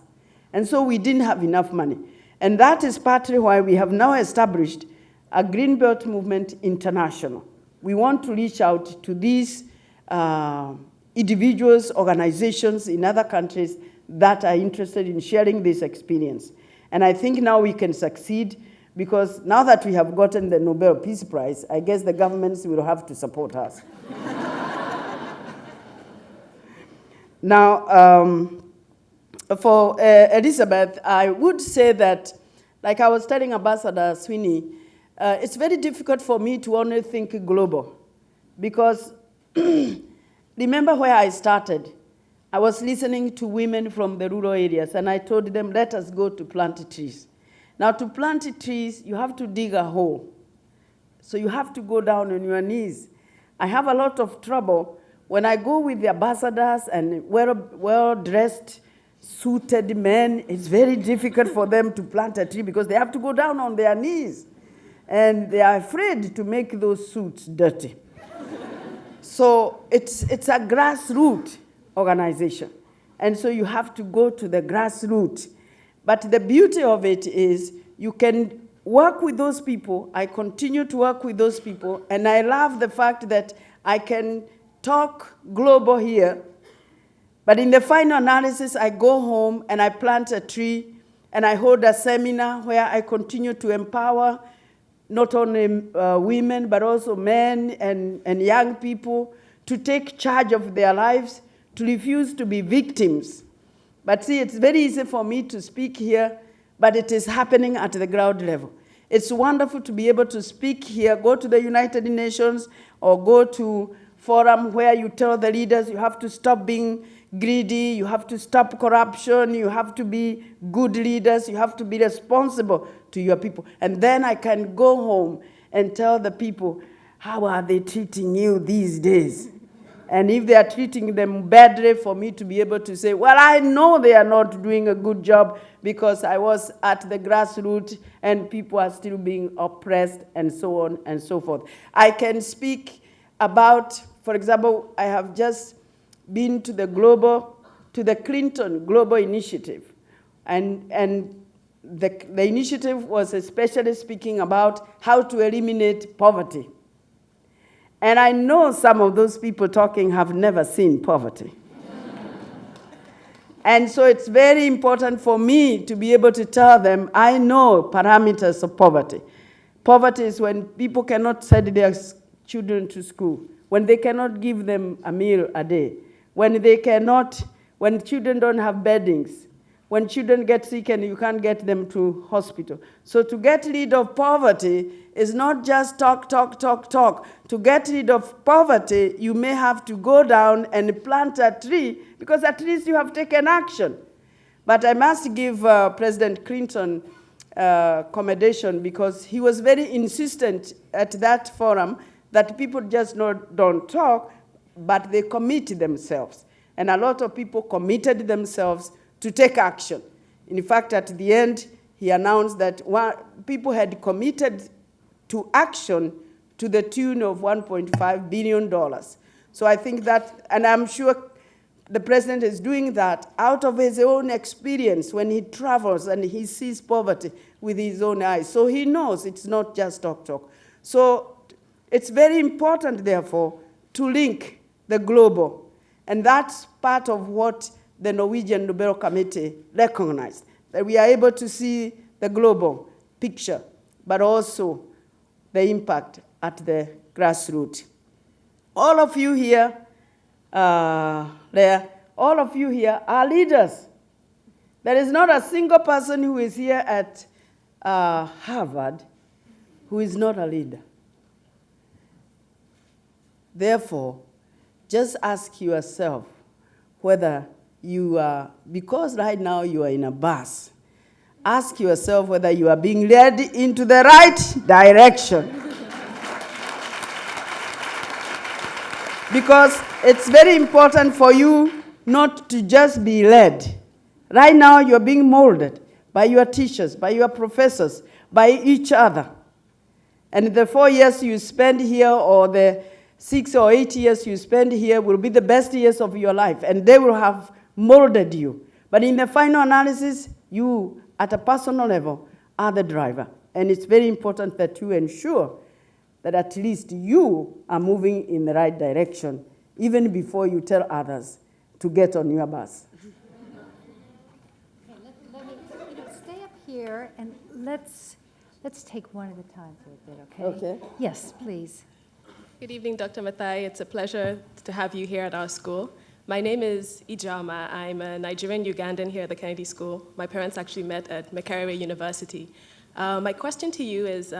And so we didn't have enough money. And that is partly why we have now established a Greenbelt Movement International. We want to reach out to these individuals, organizations in other countries that are interested in sharing this experience. And I think now we can succeed, because now that we have gotten the Nobel Peace Prize, I guess the governments will have to support us. Now, for Elizabeth, I would say that, like I was telling Ambassador Swaney, it's very difficult for me to only think global because remember where I started. I was listening to women from the rural areas, and I told them, let us go to plant trees. Now, to plant trees, you have to dig a hole. So you have to go down on your knees. I have a lot of trouble when I go with the ambassadors and well-dressed, suited men. It's very difficult for them to plant a tree because they have to go down on their knees. And they are afraid to make those suits dirty. So it's a grassroots organization. And so you have to go to the grassroots. But the beauty of it is you can work with those people. I continue to work with those people. And I love the fact that I can talk global here. But in the final analysis, I go home and I plant a tree and I hold a seminar where I continue to empower not only women, but also men and young people to take charge of their lives, to refuse to be victims. But see, it's very easy for me to speak here, but it is happening at the ground level. It's wonderful to be able to speak here, go to the United Nations, or go to forum where you tell the leaders you have to stop being greedy, you have to stop corruption, you have to be good leaders, you have to be responsible to your people. And then I can go home and tell the people, how are they treating you these days? And if they are treating them badly, for me to be able to say, well, I know they are not doing a good job because I was at the grassroots and people are still being oppressed and so on and so forth. I can speak about, for example, I have just been to the Clinton Global Initiative. And the initiative was especially speaking about how to eliminate poverty. And I know some of those people talking have never seen poverty. And so it's very important for me to be able to tell them, I know parameters of poverty. Poverty is when people cannot send their children to school, when they cannot give them a meal a day, when children don't have beddings, when children get sick and you can't get them to hospital. So to get rid of poverty is not just talk. To get rid of poverty, you may have to go down and plant a tree, because at least you have taken action. But I must give President Clinton commendation, because he was very insistent at that forum that people just don't talk, but they commit themselves. And a lot of people committed themselves to take action. In fact, at the end, he announced that people had committed to action to the tune of $1.5 billion. So I think that, and I'm sure the president is doing that out of his own experience when he travels and he sees poverty with his own eyes. So he knows it's not just talk. So it's very important, therefore, to link the global. And that's part of what the Norwegian Nobel Committee recognized, that we are able to see the global picture, but also the impact at the grassroots. All of you here, all of you here are leaders. There is not a single person who is here at Harvard who is not a leader. Therefore, just ask yourself whether you are, because right now you are in a bus, ask yourself whether you are being led into the right direction. Because it's very important for you not to just be led. Right now you're being molded by your teachers, by your professors, by each other. And the 4 years you spend here, or the 6 or 8 years you spend here, will be the best years of your life, and they will have molded you. But in the final analysis, you, at a personal level, are the driver. And it's very important that you ensure that at least you are moving in the right direction, even before you tell others to get on your bus. Okay, let me stay up here, and let's take one at a time for a bit, okay? Okay. Yes, please. Good evening, Dr. Mathai. It's a pleasure to have you here at our school. My name is Ijama. I'm a Nigerian Ugandan here at the Kennedy School. My parents actually met at Makerere University. My question to you is,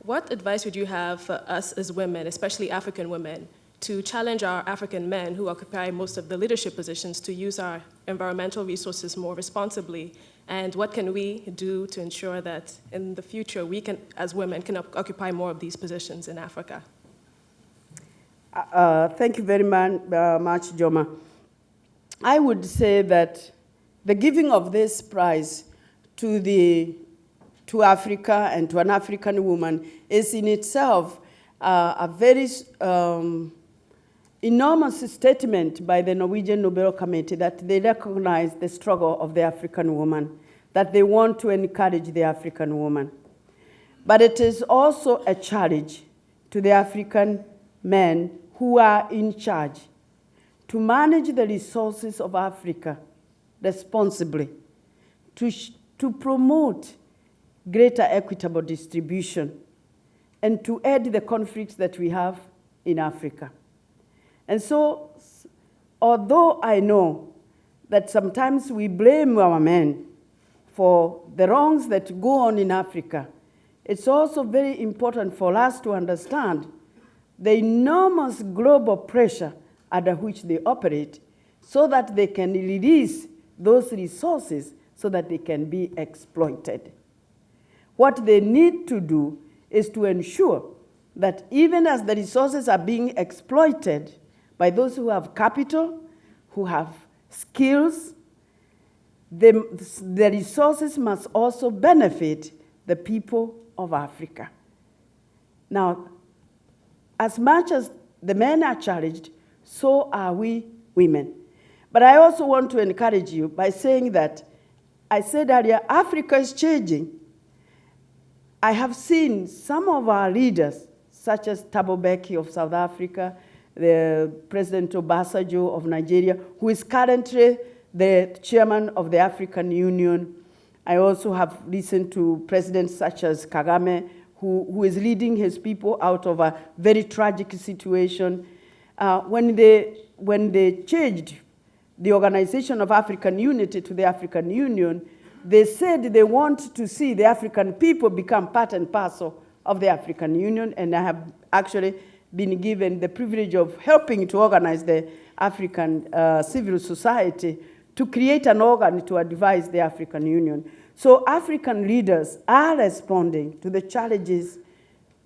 what advice would you have for us as women, especially African women, to challenge our African men who occupy most of the leadership positions to use our environmental resources more responsibly? And what can we do to ensure that in the future we can, as women, can occupy more of these positions in Africa? Thank you very much, Joma. I would say that the giving of this prize to Africa and to an African woman is in itself a very enormous statement by the Norwegian Nobel Committee that they recognize the struggle of the African woman, that they want to encourage the African woman. But it is also a challenge to the African men who are in charge to manage the resources of Africa responsibly, to promote greater equitable distribution, and to end the conflicts that we have in Africa. And so, although I know that sometimes we blame our men for the wrongs that go on in Africa, it's also very important for us to understand the enormous global pressure under which they operate so that they can release those resources so that they can be exploited. What they need to do is to ensure that even as the resources are being exploited by those who have capital, who have skills, the resources must also benefit the people of Africa. Now, as much as the men are challenged, so are we women. But I also want to encourage you by saying that I said earlier, Africa is changing. I have seen some of our leaders, such as Thabo Mbeki of South Africa, the President Obasanjo of Nigeria, who is currently the chairman of the African Union. I also have listened to presidents such as Kagame, who is leading his people out of a very tragic situation. When they changed the Organization of African Unity to the African Union, they said they want to see the African people become part and parcel of the African Union, and I have actually been given the privilege of helping to organize the African civil society to create an organ to advise the African Union. So African leaders are responding to the challenges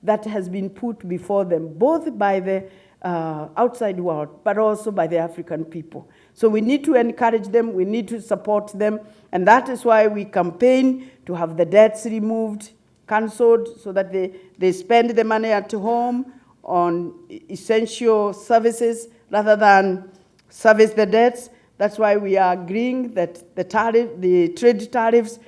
that has been put before them, both by the outside world, but also by the African people. So we need to encourage them, we need to support them, and that is why we campaign to have the debts removed, cancelled, so that they spend the money at home on essential services rather than service the debts. That's why we are agreeing that the trade tariffs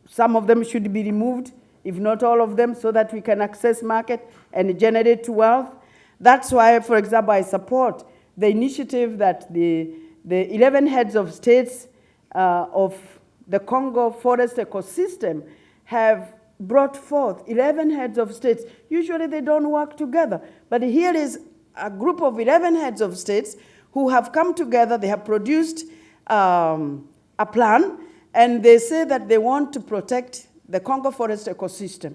some of them should be removed, if not all of them, so that we can access market and generate wealth. That's why, for example, I support the initiative that the 11 heads of states of the Congo forest ecosystem have brought forth. 11 heads of states. Usually they don't work together. But here is a group of 11 heads of states who have come together. They have produced a plan, and they say that they want to protect the Congo forest ecosystem.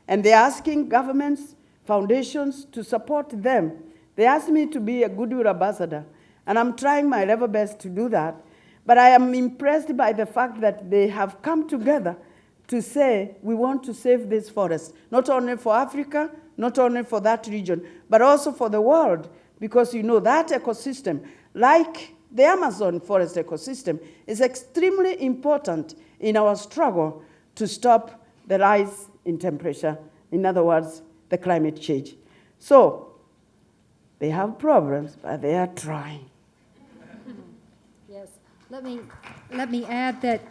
And they're asking governments, foundations to support them. They asked me to be a goodwill ambassador, and I'm trying my level best to do that. But I am impressed by the fact that they have come together to say, we want to save this forest, not only for Africa, not only for that region, but also for the world, because you know that ecosystem, like the Amazon forest ecosystem, is extremely important in our struggle to stop the rise in temperature, in other words, the climate change. So they have problems, but they are trying. Yes, let me add that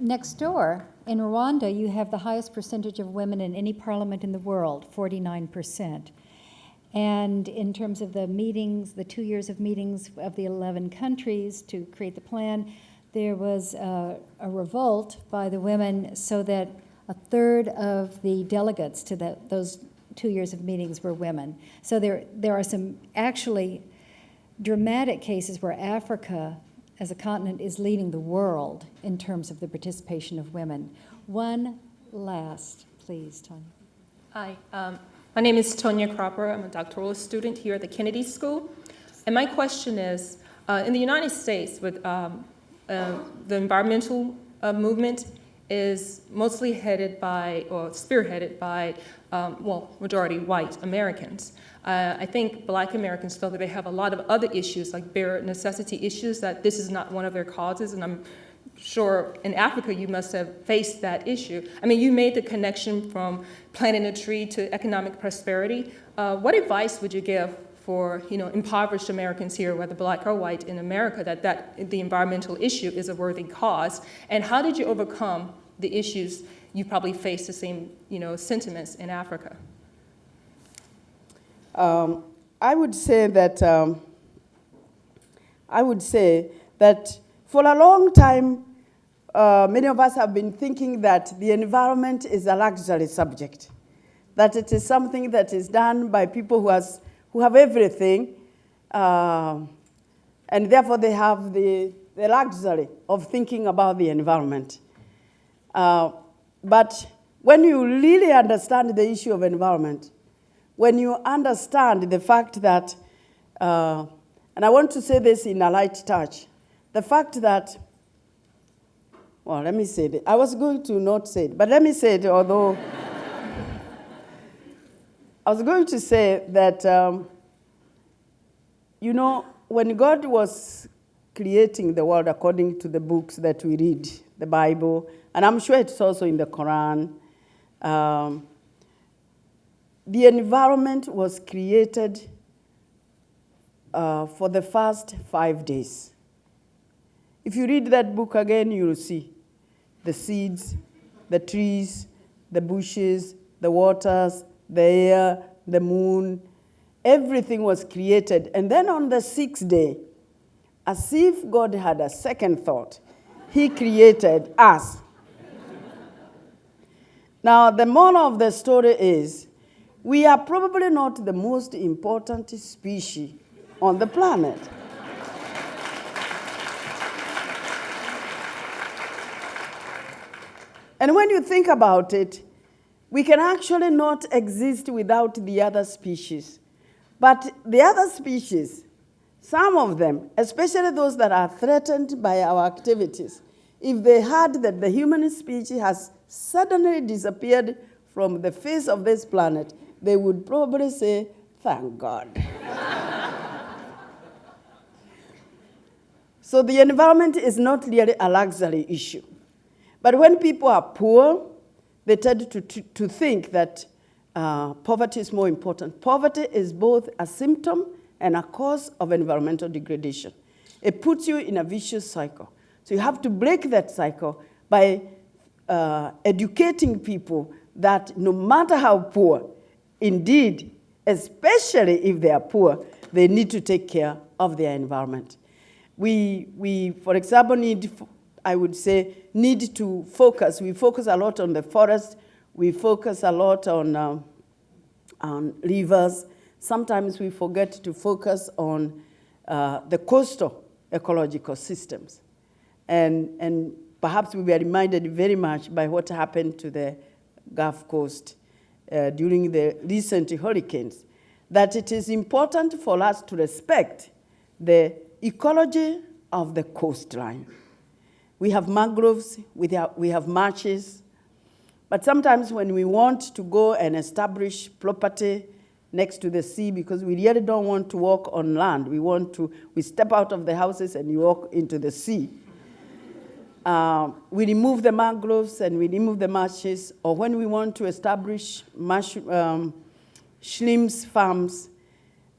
next door in Rwanda, you have the highest percentage of women in any parliament in the world, 49%. And in terms of the meetings, the 2 years of meetings of the 11 countries to create the plan, there was a revolt by the women so that a third of the delegates to those 2 years of meetings were women. So there are some actually dramatic cases where Africa as a continent is leading the world in terms of the participation of women. One last, please, Tanya. Hi, my name is Tonya Cropper. I'm a doctoral student here at the Kennedy School. And my question is, in the United States, with the environmental movement is mostly headed by, or spearheaded by, majority white Americans. I think Black Americans feel that they have a lot of other issues, like bare necessity issues, that this is not one of their causes, and I'm sure in Africa you must have faced that issue. I mean, you made the connection from planting a tree to economic prosperity. What advice would you give for impoverished Americans here, whether Black or white in America, that the environmental issue is a worthy cause? And how did you overcome the issues you probably faced the same sentiments in Africa? I would say that for a long time, many of us have been thinking that the environment is a luxury subject, that it is something that is done by people who have everything, and therefore they have the luxury of thinking about the environment. But when you really understand the issue of environment, when you understand the fact that, and I want to say this in a light touch, the fact that, well, let me say it. I was going to not say it, but let me say it, although I was going to say that, when God was creating the world according to the books that we read, the Bible, and I'm sure it's also in the Quran, the environment was created for the first 5 days. If you read that book again, you will see the seeds, the trees, the bushes, the waters, the air, the moon. Everything was created. And then on the 6th day, as if God had a second thought, he created us. Now, the moral of the story is, we are probably not the most important species on the planet. And when you think about it, we can actually not exist without the other species. But the other species, some of them, especially those that are threatened by our activities, if they heard that the human species has suddenly disappeared from the face of this planet, they would probably say, thank God. So the environment is not really a luxury issue. But when people are poor, they tend to think that poverty is more important. Poverty is both a symptom and a cause of environmental degradation. It puts you in a vicious cycle. So you have to break that cycle by educating people that no matter how poor, indeed, especially if they are poor, they need to take care of their environment. We for example, need to focus. We focus a lot on the forest. We focus a lot on rivers. Sometimes we forget to focus on the coastal ecological systems. And perhaps we were reminded very much by what happened to the Gulf Coast during the recent hurricanes, that it is important for us to respect the ecology of the coastline. We have mangroves, we have marshes, but sometimes when we want to go and establish property next to the sea, because we really don't want to walk on land, we step out of the houses and you walk into the sea. We remove the mangroves and we remove the marshes, or when we want to establish shrimp farms,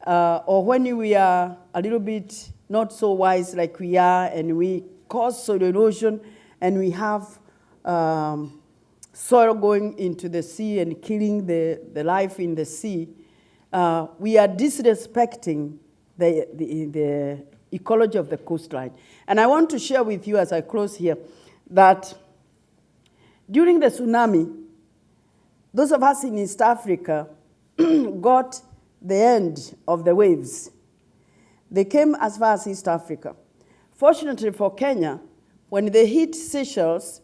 or when we are a little bit not so wise like we are, and we cause soil erosion, and we have soil going into the sea and killing the life in the sea, we are disrespecting the ecology of the coastline. And I want to share with you as I close here that during the tsunami, those of us in East Africa got the end of the waves. They came as far as East Africa. Fortunately for Kenya, when they hit Seychelles,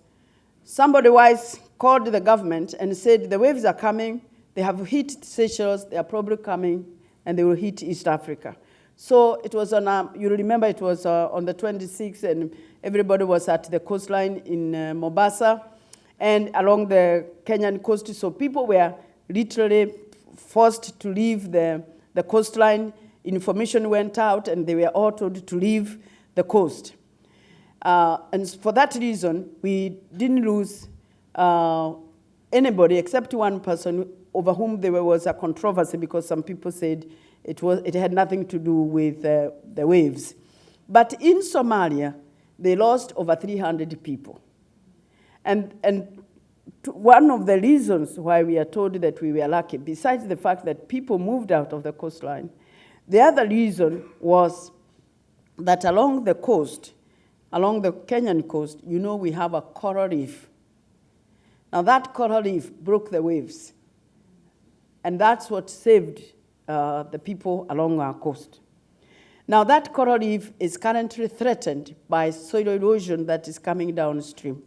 somebody wise called the government and said, the waves are coming, they have hit Seychelles, they are probably coming, and they will hit East Africa. So it was on, you remember it was on the 26th, and everybody was at the coastline in Mombasa and along the Kenyan coast. So people were literally forced to leave the coastline. Information went out, and they were all told to leave the coast. And for that reason, we didn't lose anybody except one person over whom there was a controversy because some people said it had nothing to do with the waves. But in Somalia, they lost over 300 people. And one of the reasons why we are told that we were lucky, besides the fact that people moved out of the coastline, the other reason was that along the coast, along the Kenyan coast, you know we have a coral reef. Now that coral reef broke the waves, and that's what saved the people along our coast. Now that coral reef is currently threatened by soil erosion that is coming downstream,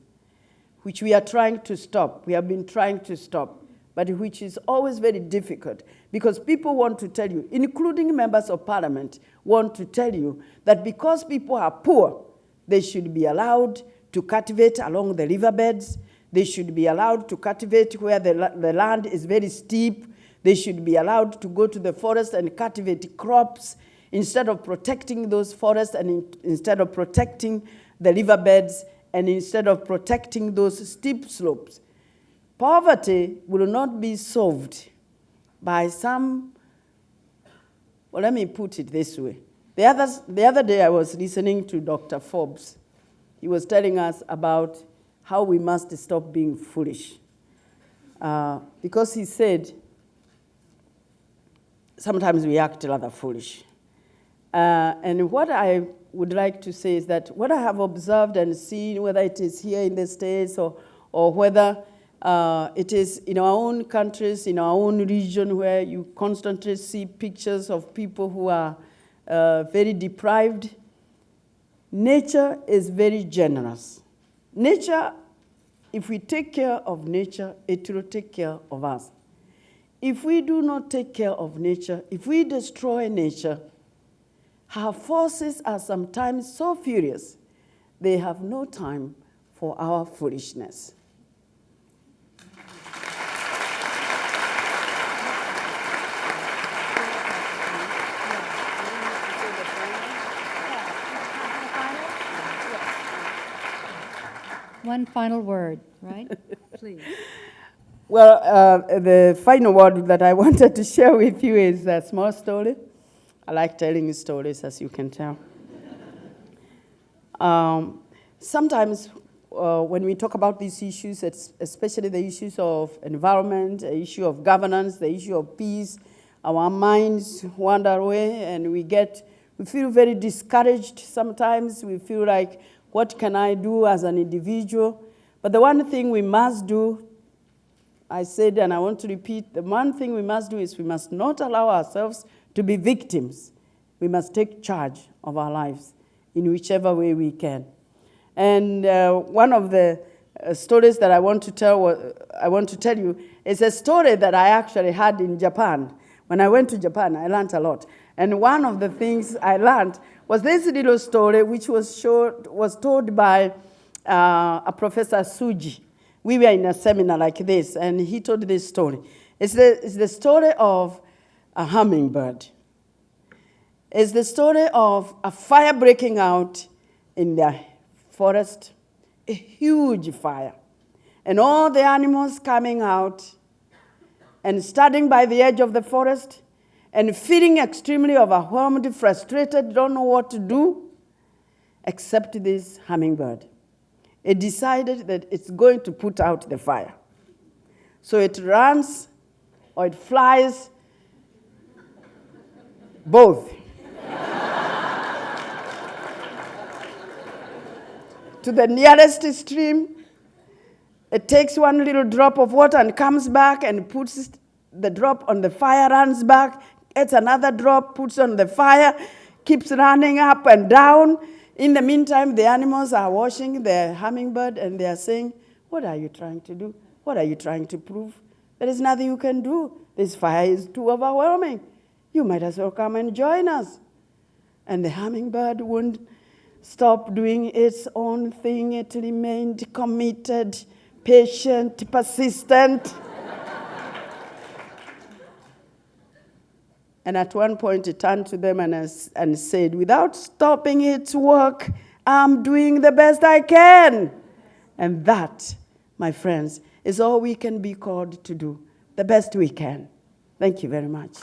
which we are trying to stop. We have been trying to stop, but which is always very difficult because people want to tell you, including members of parliament, want to tell you that because people are poor, they should be allowed to cultivate along the riverbeds. They should be allowed to cultivate where the land is very steep. They should be allowed to go to the forest and cultivate crops instead of protecting those forests and instead of protecting the riverbeds and instead of protecting those steep slopes. Poverty will not be solved by some, well, let me put it this way. The other day I was listening to Dr. Forbes. He was telling us about how we must stop being foolish. Because he said, sometimes we act rather foolish. And what I would like to say is that what I have observed and seen, whether it is here in the States or whether it is in our own countries, in our own region, where you constantly see pictures of people who are very deprived, nature is very generous. Nature, if we take care of nature, it will take care of us. If we do not take care of nature, if we destroy nature, her forces are sometimes so furious, they have no time for our foolishness. One final word, right? Please. Well, the final word that I wanted to share with you is a small story. I like telling stories, as you can tell. Sometimes when we talk about these issues, especially the issues of environment, the issue of governance, the issue of peace, our minds wander away and we feel very discouraged sometimes. We feel like, what can I do as an individual? But the one thing we must do, I said, and I want to repeat, the one thing we must do is we must not allow ourselves to be victims. We must take charge of our lives in whichever way we can. And one of the stories that I want to tell you is a story that I actually had in Japan. When I went to Japan, I learned a lot. And one of the things I learned was this little story which was told by a Professor Suji. We were in a seminar like this, and he told this story. It's the story of a hummingbird. It's the story of a fire breaking out in the forest, a huge fire, and all the animals coming out and standing by the edge of the forest and feeling extremely overwhelmed, frustrated, don't know what to do, except this hummingbird. It decided that it's going to put out the fire. So it runs or it flies, both. To the nearest stream, it takes one little drop of water and comes back and puts the drop on the fire, runs back, gets another drop, puts on the fire, keeps running up and down. In the meantime, the animals are watching the hummingbird and they are saying, what are you trying to do? What are you trying to prove? There is nothing you can do. This fire is too overwhelming. You might as well come and join us. And the hummingbird wouldn't stop doing its own thing. It remained committed, patient, persistent. And at one point, it turned to them and said, without stopping its work, I'm doing the best I can. And that, my friends, is all we can be called to do, the best we can. Thank you very much.